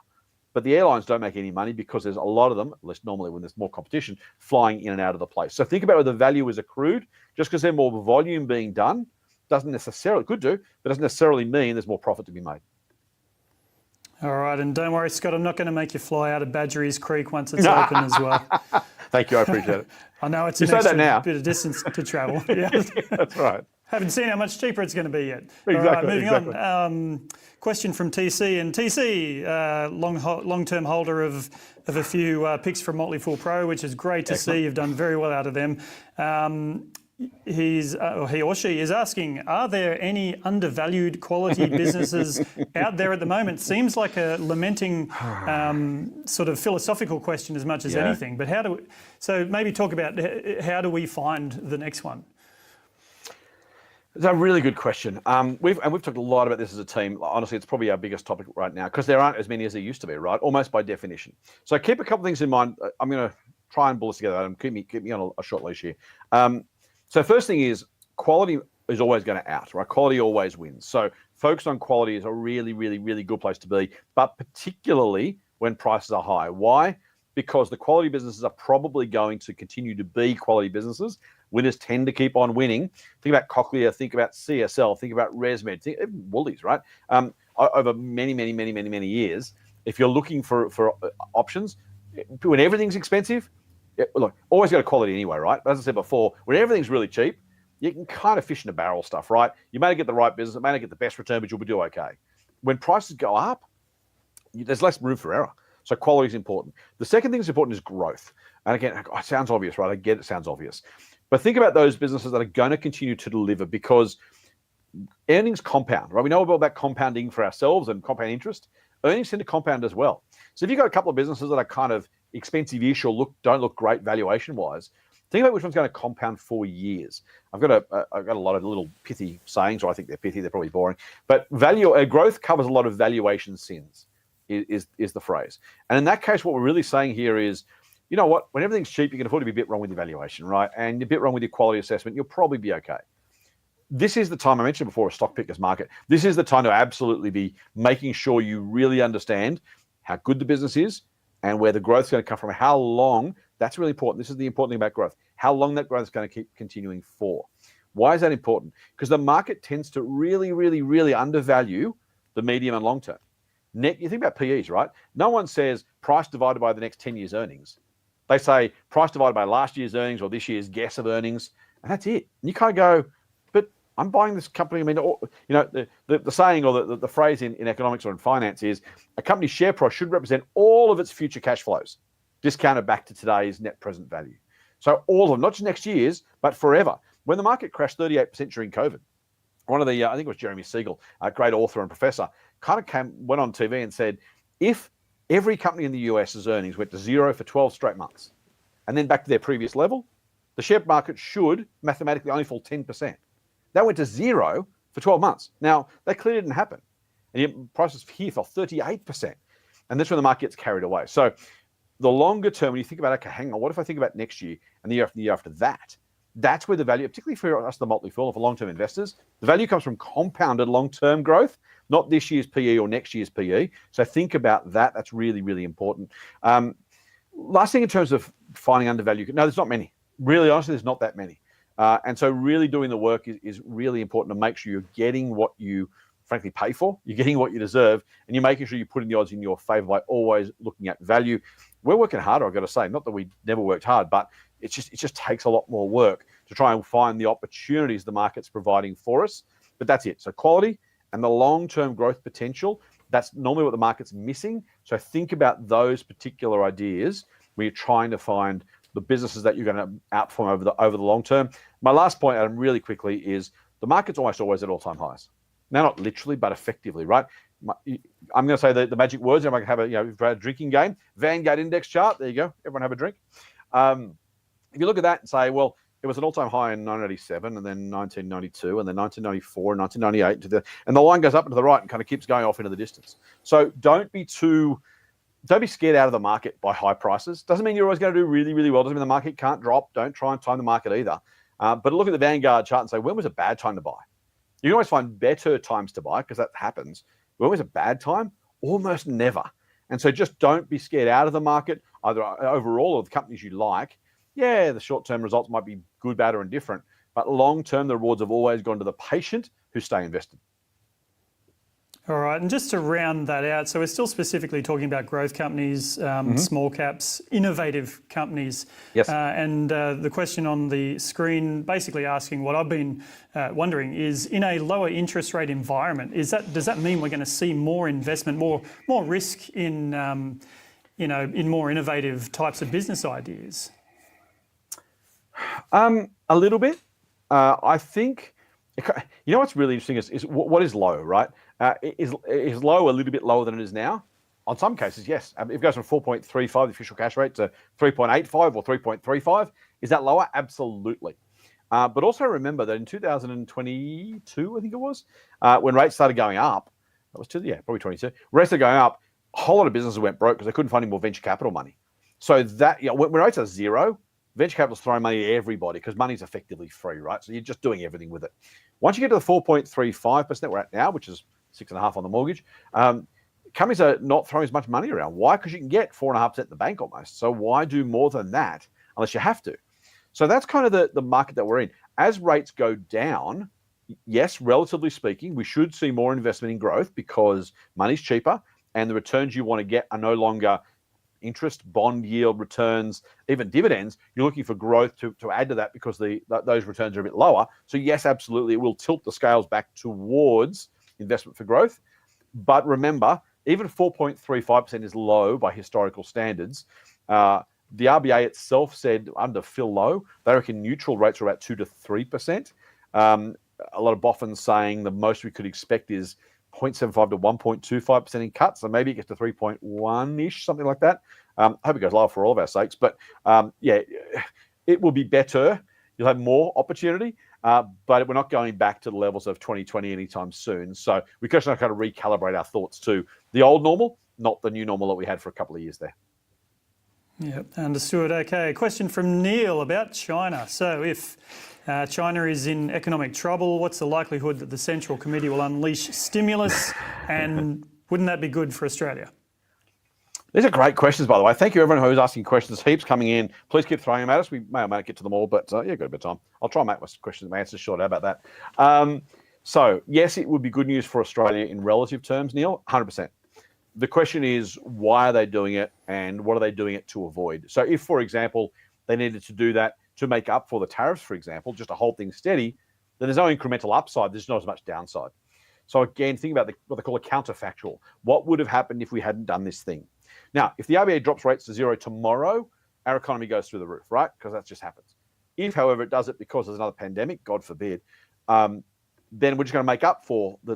But the airlines don't make any money because there's a lot of them, at least normally when there's more competition, flying in and out of the place. So think about where the value is accrued. Just because there's more volume being done doesn't necessarily, could do, but doesn't necessarily mean there's more profit to be made. All right, and don't worry, Scott, I'm not going to make you fly out of Badgerys Creek once it's open as well. Thank you, I appreciate it. I know it's an extra bit of distance to travel. Yeah. That's right. Haven't seen how much cheaper it's going to be yet. Exactly. All right, moving on. Question from TC. And TC, long-term holder of a few picks from Motley Fool Pro, which is great to see. You've done very well out of them. he or she is asking, are there any undervalued quality businesses out there at the moment? Seems like a lamenting sort of philosophical question as much as anything. But so maybe talk about how do we find the next one? It's a really good question. We've talked a lot about this as a team. Honestly, it's probably our biggest topic right now because there aren't as many as there used to be, right? Almost by definition. So keep a couple things in mind. I'm going to try and pull this together and keep me on a short leash here. So first thing is quality is always going to out, right? Quality always wins. So focus on quality is a really, really, really good place to be, but particularly when prices are high. Why? Because the quality businesses are probably going to continue to be quality businesses. Winners tend to keep on winning. Think about Cochlear, think about CSL, think about ResMed, think Woolies, right? Over many years, if you're looking for options, when everything's expensive, look, always go to quality anyway, right? But as I said before, when everything's really cheap, you can kind of fish in a barrel stuff, right? You may not get the right business, it may not get the best return, but you'll do okay. When prices go up, there's less room for error. So quality is important. The second thing that's important is growth. And again, it sounds obvious, right? I get it sounds obvious. But think about those businesses that are going to continue to deliver because earnings compound, right? We know about compounding for ourselves and compound interest. Earnings tend to compound as well. So if you've got a couple of businesses that are kind of expensive-ish or don't look great valuation-wise, think about which one's going to compound for years. I've got a lot of little pithy sayings, or I think they're pithy, they're probably boring. But growth covers a lot of valuation sins, is the phrase. And in that case, what we're really saying here is, you know what, when everything's cheap, you can afford to be a bit wrong with your valuation, right? And a bit wrong with your quality assessment, you'll probably be okay. This is the time, I mentioned before, a stock picker's market. This is the time to absolutely be making sure you really understand how good the business is and where the growth is going to come from, how long. That's really important. This is the important thing about growth, how long that growth is going to keep continuing for. Why is that important? Because the market tends to really undervalue the medium and long term. You think about PEs, right? No one says price divided by the next 10 years earnings. They say price divided by last year's earnings or this year's guess of earnings, and that's it. And you kind of go, but I'm buying this company. I mean, you know, the saying or the phrase in economics or in finance is a company's share price should represent all of its future cash flows, discounted back to today's net present value. So all of them, not just next year's, but forever. When the market crashed 38% during COVID, one of the, I think it was Jeremy Siegel, a great author and professor, kind of went on TV and said, if every company in the US's earnings went to zero for 12 straight months and then back to their previous level, the share market should mathematically only fall 10%. That went to zero for 12 months. Now, that clearly didn't happen. And yet prices here fell 38%. And that's when the market gets carried away. So the longer term, when you think about, okay, hang on, what if I think about next year and the year after that? That's where the value, particularly for us, the Motley Fool, for long-term investors, the value comes from compounded long-term growth, not this year's PE or next year's PE. So think about that. That's really important. Last thing in terms of finding undervalued, no, there's not many. Really, honestly, there's not that many. And so really doing the work is really important to make sure you're getting what you frankly pay for, you're getting what you deserve, and you're making sure you're putting the odds in your favor by always looking at value. We're working harder, I've got to say. Not that we never worked hard, but it just takes a lot more work to try and find the opportunities the market's providing for us. But that's it. So quality and the long-term growth potential, that's normally what the market's missing. So think about those particular ideas when you're trying to find the businesses that you're going to outperform over the long term. My last point, Adam, really quickly, is the market's almost always at all-time highs. Now, not literally, but effectively, right? I'm going to say the magic words. I'm going to have a drinking game. Vanguard index chart. There you go. Everyone have a drink. If you look at that and say, well, it was an all-time high in 1987 and then 1992 and then 1994 and 1998. And the line goes up and to the right and kind of keeps going off into the distance. So don't be scared out of the market by high prices. Doesn't mean you're always going to do really well. Doesn't mean the market can't drop. Don't try and time the market either. But look at the Vanguard chart and say, when was a bad time to buy? You can always find better times to buy because that happens. When was a bad time? Almost never. And so just don't be scared out of the market, either overall or the companies you like. Yeah, the short-term results might be good, bad, or indifferent, but long-term, the rewards have always gone to the patient who stay invested. All right, and just to round that out, so we're still specifically talking about growth companies, small caps, innovative companies. Yes. And the question on the screen basically asking what I've been wondering is, in a lower interest rate environment, does that mean we're going to see more investment, more risk in in more innovative types of business ideas? A little bit. I think, you know what's really interesting is what is low, right? Is low a little bit lower than it is now? On some cases, yes. If it goes from 4.35, the official cash rate, to 3.85 or 3.35, is that lower? Absolutely. But also remember that in 2022, I think it was, when rates started going up, that was probably 22, rates started going up, a whole lot of businesses went broke because they couldn't find any more venture capital money. So that, when rates are zero, venture capital's throwing money at everybody because money's effectively free, right? So you're just doing everything with it. Once you get to the 4.35% we're at now, which is 6.5% on the mortgage, companies are not throwing as much money around. Why? Because you can get 4.5% at the bank almost. So why do more than that unless you have to? So that's kind of the market that we're in. As rates go down, yes, relatively speaking, we should see more investment in growth because money's cheaper and the returns you want to get are no longer interest, bond yield returns, even dividends. You're looking for growth to add to that because those returns are a bit lower. So yes, absolutely, it will tilt the scales back towards investment for growth. But remember, even 4.35% is low by historical standards. The RBA itself said under Phil Lowe, they reckon neutral rates are about 2 to 3%. A lot of boffins saying the most we could expect is 0.75 to 1.25% in cuts. So maybe it gets to 3.1-ish, something like that. I hope it goes lower for all of our sakes. But it will be better. You'll have more opportunity. But we're not going back to the levels of 2020 anytime soon. So we just kind of recalibrate our thoughts to the old normal, not the new normal that we had for a couple of years there. Yep, understood. Okay, a question from Neil about China. So if China is in economic trouble, what's the likelihood that the Central Committee will unleash stimulus, and wouldn't that be good for Australia? These are great questions, by the way. Thank you, everyone who's asking questions. Heaps coming in. Please keep throwing them at us. We may or may not get to them all, but got a bit of time. I'll try and make my answers short. How about that? So, yes, it would be good news for Australia in relative terms, Neil, 100%. The question is, why are they doing it and what are they doing it to avoid? So if, for example, they needed to do that to make up for the tariffs, for example, just to hold things steady, then there's no incremental upside. There's not as much downside. So again, think about what they call a counterfactual. What would have happened if we hadn't done this thing? Now, if the RBA drops rates to zero tomorrow, our economy goes through the roof, right? Because that just happens. If, however, it does it because there's another pandemic, God forbid, then we're just going to make up for the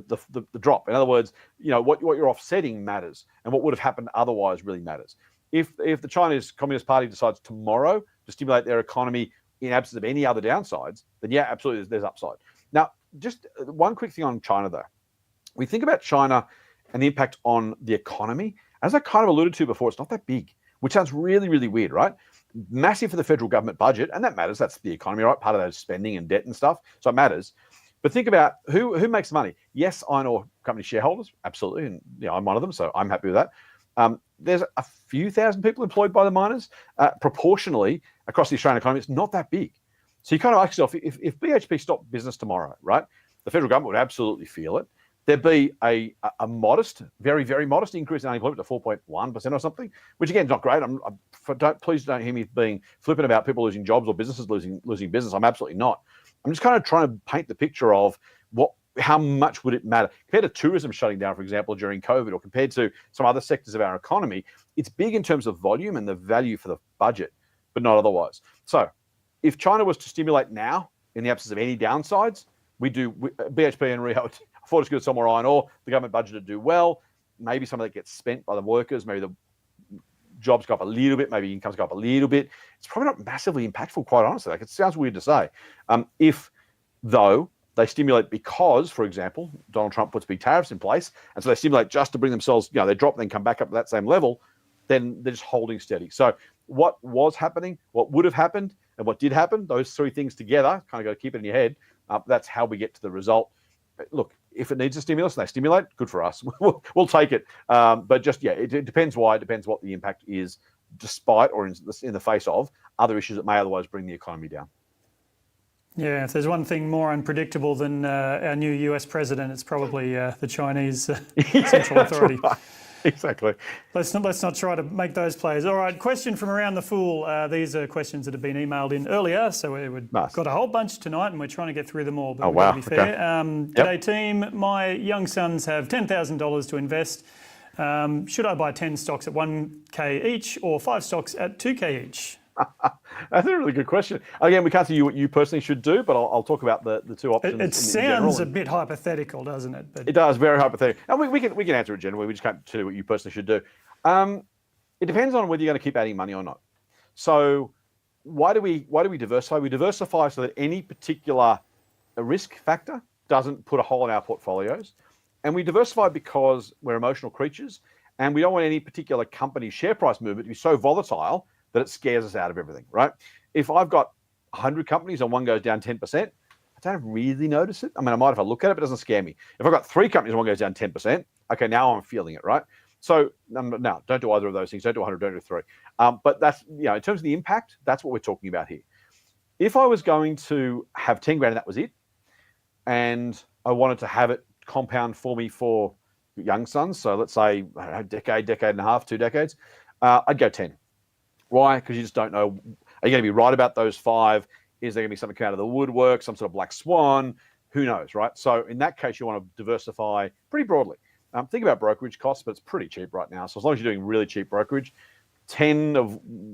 drop. In other words, what you're offsetting matters, and what would have happened otherwise really matters. If the Chinese Communist Party decides tomorrow to stimulate their economy in absence of any other downsides, then yeah, absolutely, there's upside. Now, just one quick thing on China, though. We think about China and the impact on the economy. As I kind of alluded to before, it's not that big, which sounds really, really weird, right? Massive for the federal government budget, and that matters. That's the economy, right? Part of that is spending and debt and stuff, so it matters. But think about who makes money. Yes, iron ore company shareholders, absolutely, and I'm one of them, so I'm happy with that. There's a few thousand people employed by the miners. Proportionally, across the Australian economy, it's not that big. So you kind of ask yourself, if BHP stopped business tomorrow, right, the federal government would absolutely feel it. There'd be a modest, very, very modest increase in unemployment to 4.1% or something, which again is not great. Please don't hear me being flippant about people losing jobs or businesses losing business. I'm absolutely not. I'm just kind of trying to paint the picture of how much would it matter compared to tourism shutting down, for example, during COVID, or compared to some other sectors of our economy. It's big in terms of volume and the value for the budget, but not otherwise. So if China was to stimulate now in the absence of any downsides, BHP and Rio, Fortescue, somewhere iron ore, the government budget would do well. Maybe some of that gets spent by the workers. Maybe the jobs go up a little bit. Maybe incomes go up a little bit. It's probably not massively impactful, quite honestly. Like, it sounds weird to say. If, though, they stimulate because, for example, Donald Trump puts big tariffs in place, and so they stimulate just to bring themselves, they drop and then come back up to that same level, then they're just holding steady. So what was happening, what would have happened, and what did happen, those three things together, kind of got to keep it in your head. That's how we get to the result. Look, if it needs a stimulus and they stimulate, good for us. We'll take it. But just, it depends why. It depends what the impact is, despite or in the face of other issues that may otherwise bring the economy down. Yeah, if there's one thing more unpredictable than our new US president, it's probably the Chinese Central Authority. Right. Exactly. Let's not try to make those plays. All right, question from Around the Fool. These are questions that have been emailed in earlier, so we've got a whole bunch tonight and we're trying to get through them all, but we've got to be fair. G'day team, my young sons have $10,000 to invest. Should I buy 10 stocks at 1K each or 5 stocks at 2K each? That's a really good question. Again, we can't tell you what you personally should do, but I'll talk about the two options. It sounds a bit hypothetical, doesn't it? It does, very hypothetical. And we can answer it generally. We just can't tell you what you personally should do. It depends on whether you're going to keep adding money or not. So why do we diversify? We diversify so that any particular risk factor doesn't put a hole in our portfolios. And we diversify because we're emotional creatures and we don't want any particular company's share price movement to be so volatile that it scares us out of everything, right? If I've got 100 companies and one goes down 10%, I don't really notice it. I mean, I might if I look at it, but it doesn't scare me. If I've got 3 companies and one goes down 10%, okay, now I'm feeling it, right? So no, don't do either of those things. Don't do 100, don't do 3. But that's, in terms of the impact, that's what we're talking about here. If I was going to have 10 grand and that was it, and I wanted to have it compound for me for young sons, so let's say a decade and a half, 2 decades, I'd go 10. Why? Because you just don't know. Are you going to be right about those 5? Is there going to be something come out of the woodwork, some sort of black swan? Who knows, right? So in that case, you want to diversify pretty broadly. Think about brokerage costs, but it's pretty cheap right now. So as long as you're doing really cheap brokerage, 10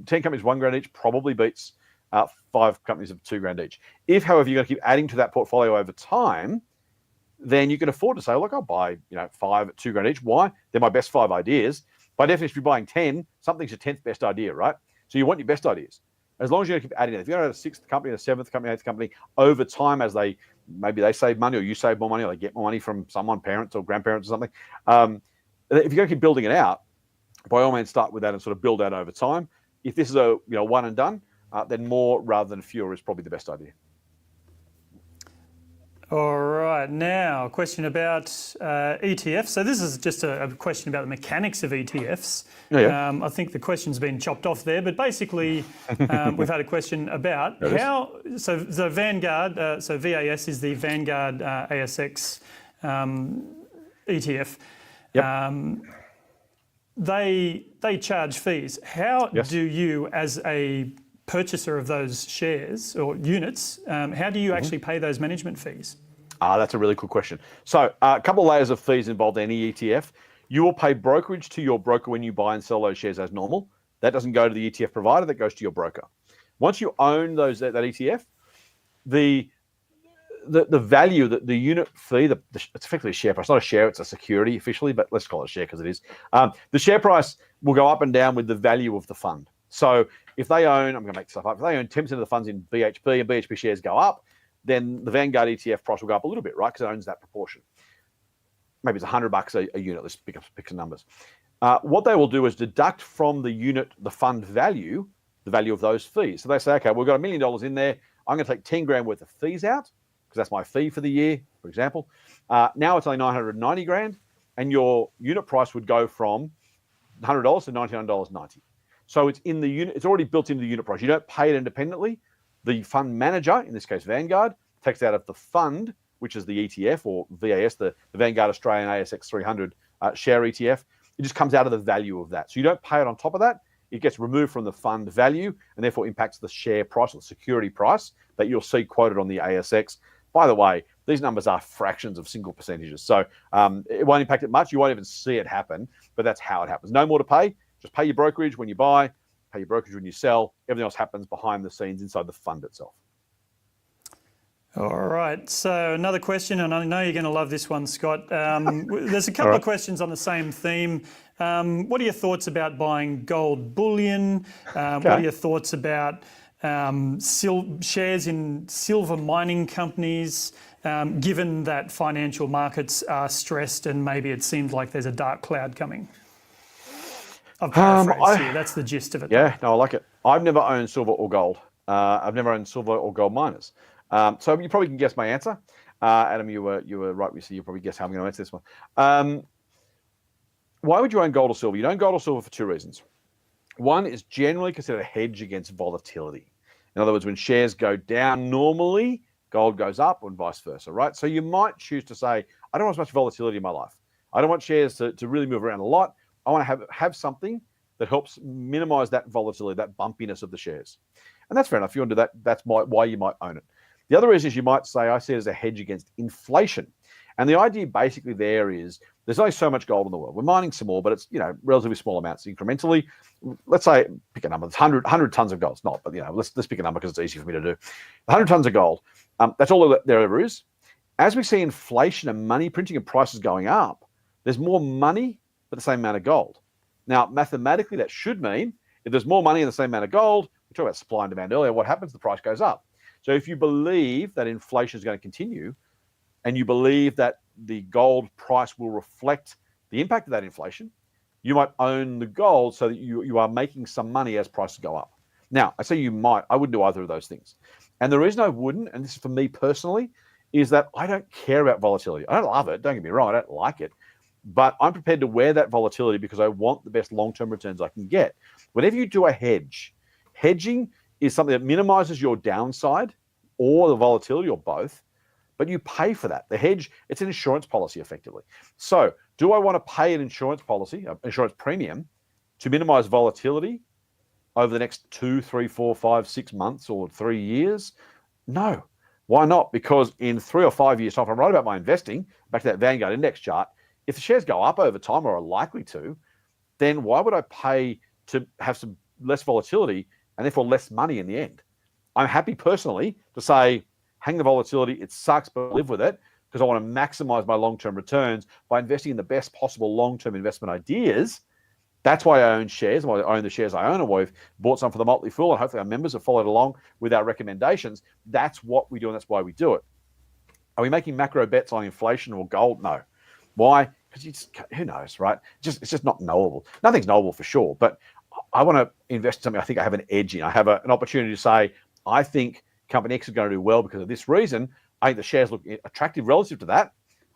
companies, 1 grand each probably beats 5 companies of 2 grand each. If, however, you're going to keep adding to that portfolio over time, then you can afford to say, look, I'll buy 5 at 2 grand each. Why? They're my best 5 ideas. By definition, if you're buying 10, something's your 10th best idea, right? So you want your best ideas. As long as you're going to keep adding it. If you're going to have a 6th company, a 7th company, 8th company, over time as maybe they save money or you save more money or they get more money from someone, parents or grandparents or something. If you're going to keep building it out, by all means start with that and sort of build out over time. If this is a one and done, then more rather than fewer is probably the best idea. All right, now a question about ETFs. So this is just a question about the mechanics of ETFs. Yeah. I think the question's been chopped off there, but basically we've had a question about how. So Vanguard, so VAS is the Vanguard ASX ETF. Yep. They charge fees. How do you, as a purchaser of those shares or units, how do you actually pay those management fees? That's a really cool question. So a couple of layers of fees involved in any ETF. You will pay brokerage to your broker when you buy and sell those shares as normal. That doesn't go to the ETF provider, that goes to your broker. Once you own that ETF, the value, the unit fee, it's effectively a share price. It's not a share, it's a security officially, but let's call it a share because it is. The share price will go up and down with the value of the fund. So if they own, I'm going to make stuff up, if they own 10% of the funds in BHP and BHP shares go up, then the Vanguard ETF price will go up a little bit, right? Because it owns that proportion. Maybe it's $100 a unit. Let's pick some numbers. What they will do is deduct from the unit, the fund value, the value of those fees. So they say, okay, we've got $1 million in there. I'm going to take 10 grand worth of fees out because that's my fee for the year, for example. Now it's only 990 grand, and your unit price would go from $100 to $99.90. So it's in the unit. It's already built into the unit price. You don't pay it independently. The fund manager, in this case Vanguard, takes out of the fund, which is the ETF or VAS, the Vanguard Australian ASX 300 share ETF. It just comes out of the value of that. So you don't pay it on top of that. It gets removed from the fund value and therefore impacts the share price or the security price that you'll see quoted on the ASX. By the way, these numbers are fractions of single percentages. So it won't impact it much. You won't even see it happen, but that's how it happens. No more to pay. Just pay your brokerage when you buy, pay your brokerage when you sell. Everything else happens behind the scenes inside the fund itself. All right, so another question, and I know you're going to love this one, Scott. There's a couple of questions on the same theme. What are your thoughts about buying gold bullion? What are your thoughts about shares in silver mining companies, given that financial markets are stressed and maybe it seems like there's a dark cloud coming? I've paraphrased here. That's the gist of it. Yeah, no, I like it. I've never owned silver or gold. I've never owned silver or gold miners. So you probably can guess my answer. Adam, you were right. We see you probably guess how I'm going to answer this one. Why would you own gold or silver? You own gold or silver for 2 reasons. One is generally considered a hedge against volatility. In other words, when shares go down normally, gold goes up and vice versa, right? So you might choose to say, I don't want as much volatility in my life. I don't want shares to really move around a lot. I want to have something that helps minimize that volatility, that bumpiness of the shares. And that's fair enough. If you want to do that, that's why you might own it. The other reason is you might say, I see it as a hedge against inflation. And the idea basically there is there's only so much gold in the world. We're mining some more, but it's, relatively small amounts incrementally. Let's say, pick a number, it's 100 tons of gold. It's not, but, let's pick a number because it's easy for me to do. 100 tons of gold, that's all there ever is. As we see inflation and money printing and prices going up, there's more money for the same amount of gold. Now, mathematically, that should mean if there's more money in the same amount of gold, we talked about supply and demand earlier, what happens? The price goes up. So if you believe that inflation is going to continue and you believe that the gold price will reflect the impact of that inflation, you might own the gold so that you are making some money as prices go up. Now, I say you might. I wouldn't do either of those things. And the reason I wouldn't, and this is for me personally, is that I don't care about volatility. I don't love it. Don't get me wrong. I don't like it. But I'm prepared to wear that volatility because I want the best long-term returns I can get. Whenever you do a hedge, hedging is something that minimizes your downside or the volatility or both, but you pay for that. The hedge, it's an insurance policy effectively. So do I want to pay an insurance policy, an insurance premium, to minimize volatility over the next 2, 3, 4, 5, 6 months or 3 years? No. Why not? Because in 3 or 5 years' time, if I'm right about my investing, back to that Vanguard index chart, if the shares go up over time or are likely to, then why would I pay to have some less volatility and therefore less money in the end? I'm happy personally to say, hang the volatility, it sucks, but live with it because I want to maximize my long-term returns by investing in the best possible long-term investment ideas. That's why I own shares, why I own the shares I own, and why we've bought some for the Motley Fool, and hopefully our members have followed along with our recommendations. That's what we do, and that's why we do it. Are we making macro bets on inflation or gold? No. Why? Because who knows, right? It's just not knowable. Nothing's knowable for sure, but I want to invest in something I think I have an edge in. I have an opportunity to say, I think company X is going to do well because of this reason. I think the shares look attractive relative to that.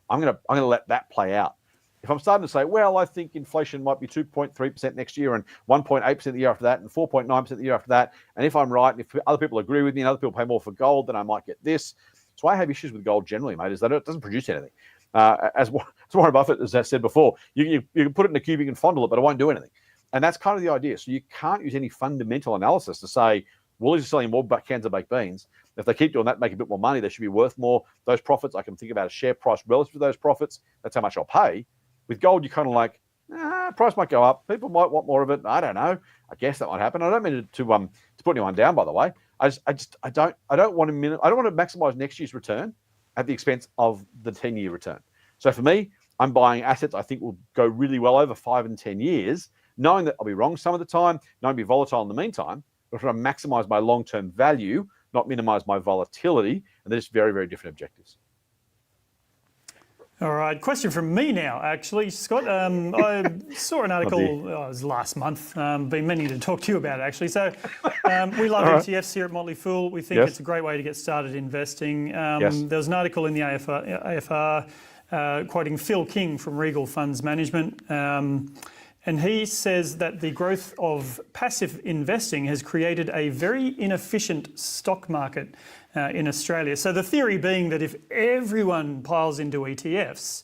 I'm going to let that play out. If I'm starting to say, well, I think inflation might be 2.3% next year and 1.8% the year after that and 4.9% the year after that, and if I'm right, and if other people agree with me and other people pay more for gold, then I might get this. So I have issues with gold generally, mate, is that it doesn't produce anything. As Warren Buffett has said before, you can put it in a cube, you can fondle it, but it won't do anything. And that's kind of the idea. So you can't use any fundamental analysis to say, Woolies are selling more cans of baked beans. If they keep doing that, make a bit more money, they should be worth more. Those profits, I can think about a share price relative to those profits. That's how much I'll pay. With gold, you're kind of like, price might go up. People might want more of it. I don't know. I guess that might happen. I don't mean to put anyone down, by the way. I don't want to maximize next year's return at the expense of the 10-year return. So for me, I'm buying assets I think will go really well over 5 and 10 years, knowing that I'll be wrong some of the time, knowing it'll be volatile in the meantime, but trying to maximize my long-term value, not minimize my volatility, and they're just very, very different objectives. All right, question from me now, actually, Scott. I saw an article, it was last month, been meaning to talk to you about it, actually. So we love ETFs here at Motley Fool. We think it's a great way to get started investing. There was an article in the AFR quoting Phil King from Regal Funds Management, and he says that the growth of passive investing has created a very inefficient stock market in Australia. So the theory being that if everyone piles into ETFs,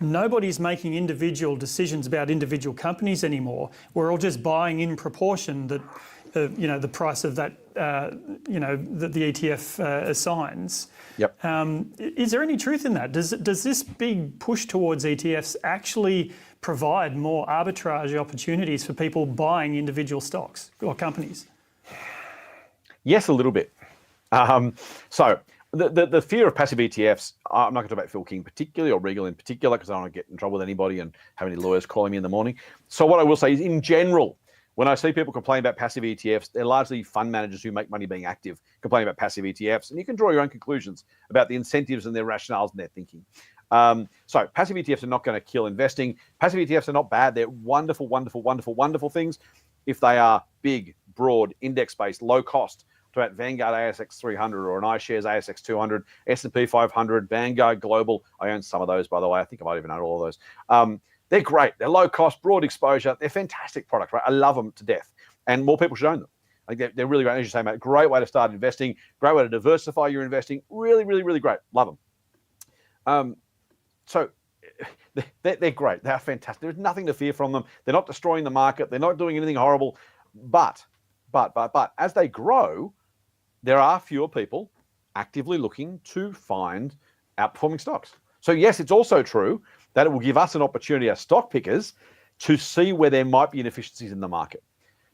nobody's making individual decisions about individual companies anymore. We're all just buying in proportion that the price of that that the ETF assigns. Is there any truth in that? Does this big push towards ETFs actually provide more arbitrage opportunities for people buying individual stocks or companies? Yes, a little bit. So the fear of passive ETFs, I'm not going to talk about Phil King particularly or Regal in particular because I don't want to get in trouble with anybody and have any lawyers calling me in the morning. So what I will say is in general, when I see people complain about passive ETFs, they're largely fund managers who make money being active, complaining about passive ETFs. And you can draw your own conclusions about the incentives and their rationales and their thinking. So passive ETFs are not going to kill investing. Passive ETFs are not bad. They're wonderful, wonderful, wonderful, wonderful things if they are big, broad, index-based, low cost. About Vanguard ASX 300 or an iShares ASX 200, S&P 500, Vanguard Global. I own some of those, by the way. I think I might even own all of those. They're great. They're low cost, broad exposure. They're fantastic products, right? I love them to death. And more people should own them. I think they're really great. As you say, mate, great way to start investing, great way to diversify your investing. Really, really, really great. Love them. So they're great. They're fantastic. There's nothing to fear from them. They're not destroying the market. They're not doing anything horrible. But as they grow, there are fewer people actively looking to find outperforming stocks. So yes, it's also true that it will give us an opportunity as stock pickers to see where there might be inefficiencies in the market.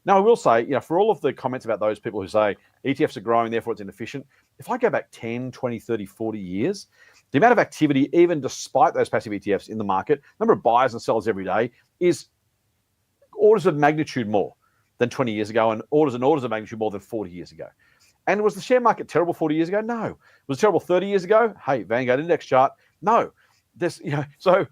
Now, I will say, for all of the comments about those people who say ETFs are growing, therefore it's inefficient, if I go back 10, 20, 30, 40 years, the amount of activity, even despite those passive ETFs in the market, number of buyers and sellers every day is orders of magnitude more than 20 years ago and orders of magnitude more than 40 years ago. And was the share market terrible 40 years ago? No. Was it terrible 30 years ago? Hey, Vanguard Index chart. No. So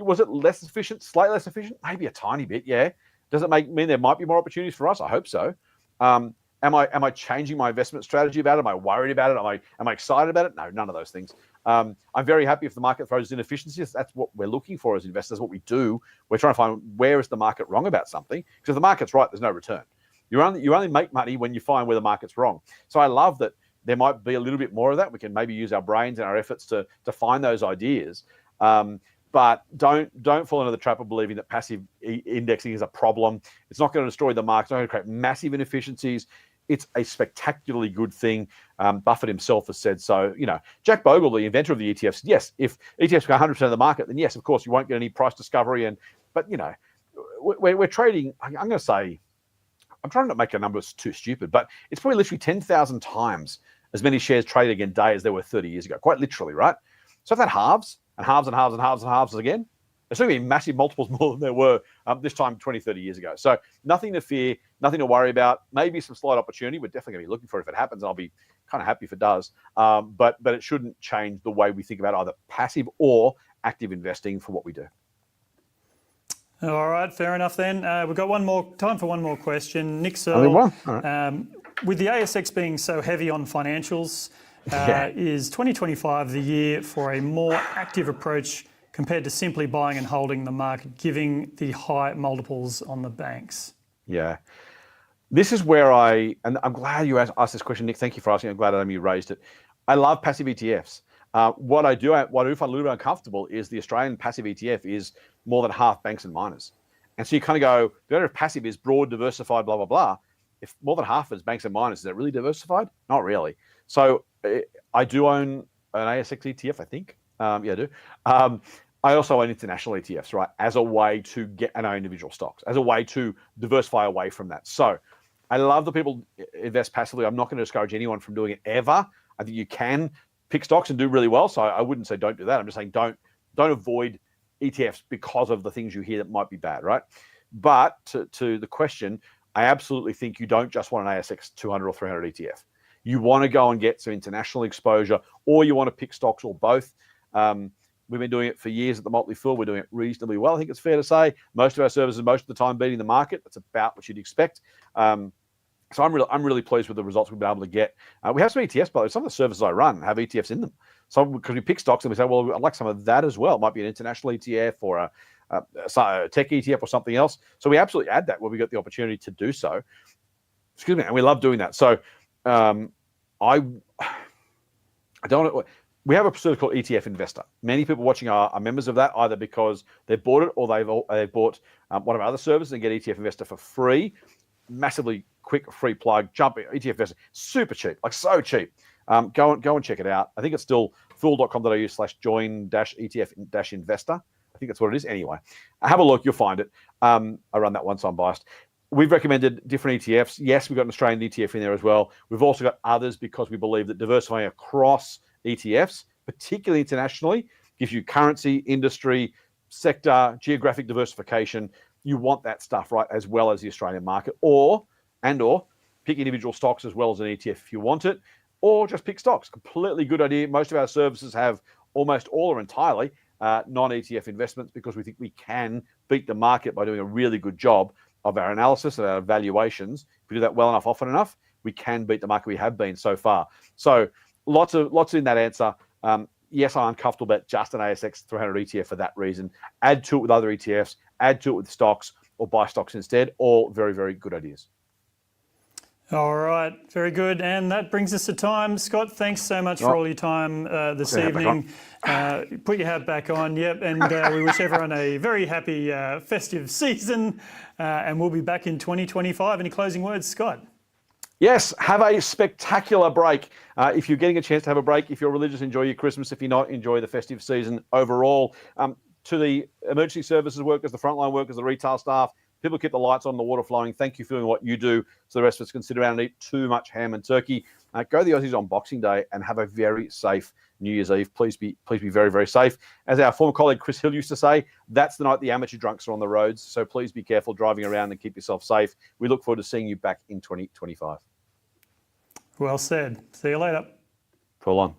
was it less efficient, slightly less efficient? Maybe a tiny bit, yeah. Does it mean there might be more opportunities for us? I hope so. Am I changing my investment strategy about it? Am I worried about it? Am I excited about it? No, none of those things. I'm very happy if the market throws inefficiencies. That's what we're looking for as investors. What we do, we're trying to find where is the market wrong about something. Because if the market's right, there's no return. You only make money when you find where the market's wrong. So I love that there might be a little bit more of that. We can maybe use our brains and our efforts to find those ideas. But don't fall into the trap of believing that passive indexing is a problem. It's not going to destroy the market. It's not going to create massive inefficiencies. It's a spectacularly good thing. Buffett himself has said so. Jack Bogle, the inventor of the ETFs, yes, if ETFs go 100% of the market, then yes, of course, you won't get any price discovery. But we're trading, I'm going to say, I'm trying not to make a number too stupid, but it's probably literally 10,000 times as many shares traded a day as there were 30 years ago, quite literally, right? So if that halves and halves and halves and halves and halves again, there's going to be massive multiples more than there were this time 20, 30 years ago. So nothing to fear, nothing to worry about. Maybe some slight opportunity. We're definitely going to be looking for it if it happens, and I'll be kind of happy if it does. But it shouldn't change the way we think about either passive or active investing for what we do. All right, fair enough then. We've got time for one more question. Nick Only Searle, one? All right. with the ASX being so heavy on financials, is 2025 the year for a more active approach compared to simply buying and holding the market, giving the high multiples on the banks? Yeah. This is where and I'm glad you asked this question, Nick. Thank you for asking. I'm glad you raised it. I love passive ETFs. What I do find a little bit uncomfortable is the Australian passive ETF is more than half banks and miners. And so you kind of go, the idea of passive is broad, diversified, blah, blah, blah. If more than half is banks and miners, is that really diversified? Not really. So I do own an ASX ETF, I think. Yeah, I do. I also own international ETFs, right, as a way to get an individual stocks, as a way to diversify away from that. So I love that people invest passively. I'm not going to discourage anyone from doing it ever. I think you can pick stocks and do really well. So I wouldn't say don't do that. I'm just saying don't avoid ETFs because of the things you hear that might be bad, right? But to the question, I absolutely think you don't just want an ASX 200 or 300 ETF. You want to go and get some international exposure, or you want to pick stocks, or both. We've been doing it for years at the Motley Fool. We're doing it reasonably well. I think it's fair to say most of our services, most of the time, beating the market. That's about what you'd expect. So I'm really pleased with the results we've been able to get. We have some ETFs, but some of the services I run have ETFs in them. So because we pick stocks and we say, well, I'd like some of that as well. It might be an international ETF or a tech ETF or something else. So we absolutely add that where we get the opportunity to do so. Excuse me, and we love doing that. So I don't know. We have a service called ETF Investor. Many people watching are members of that, either because they've bought it or they've bought one of our other services and get ETF Investor for free. Massively quick free plug. Jump ETF Investor, super cheap, like so cheap. Go and check it out. I think it's still fool.com.au/join-ETF-investor. I think that's what it is. Anyway, have a look. You'll find it. I run that one, so I'm biased. We've recommended different ETFs. Yes, we've got an Australian ETF in there as well. We've also got others because we believe that diversifying across ETFs, particularly internationally, gives you currency, industry, sector, geographic diversification. You want that stuff, right, as well as the Australian market, or pick individual stocks as well as an ETF if you want it, or just pick stocks. Completely good idea. Most of our services have almost all or entirely non-ETF investments because we think we can beat the market by doing a really good job of our analysis and our valuations. If we do that well enough, often enough, we can beat the market. We have been so far. So lots in that answer. Yes, I'm uncomfortable about just an ASX 300 ETF for that reason. Add to it with other ETFs, add to it with stocks, or buy stocks instead. All very, very good ideas. All right, very good. And that brings us to time. Scott, thanks so much for all your time this evening. Put your hat back on, yep. And we wish everyone a very happy festive season. And we'll be back in 2025. Any closing words, Scott? Yes, have a spectacular break. If you're getting a chance to have a break, if you're religious, enjoy your Christmas. If you're not, enjoy the festive season overall. To the emergency services workers, the frontline workers, the retail staff, people keep the lights on, the water flowing. Thank you for doing what you do so the rest of us can sit around and eat too much ham and turkey. Go to the Aussies on Boxing Day and have a very safe New Year's Eve. Please be very, very safe. As our former colleague Chris Hill used to say, that's the night the amateur drunks are on the roads. So please be careful driving around and keep yourself safe. We look forward to seeing you back in 2025. Well said. See you later. Full on.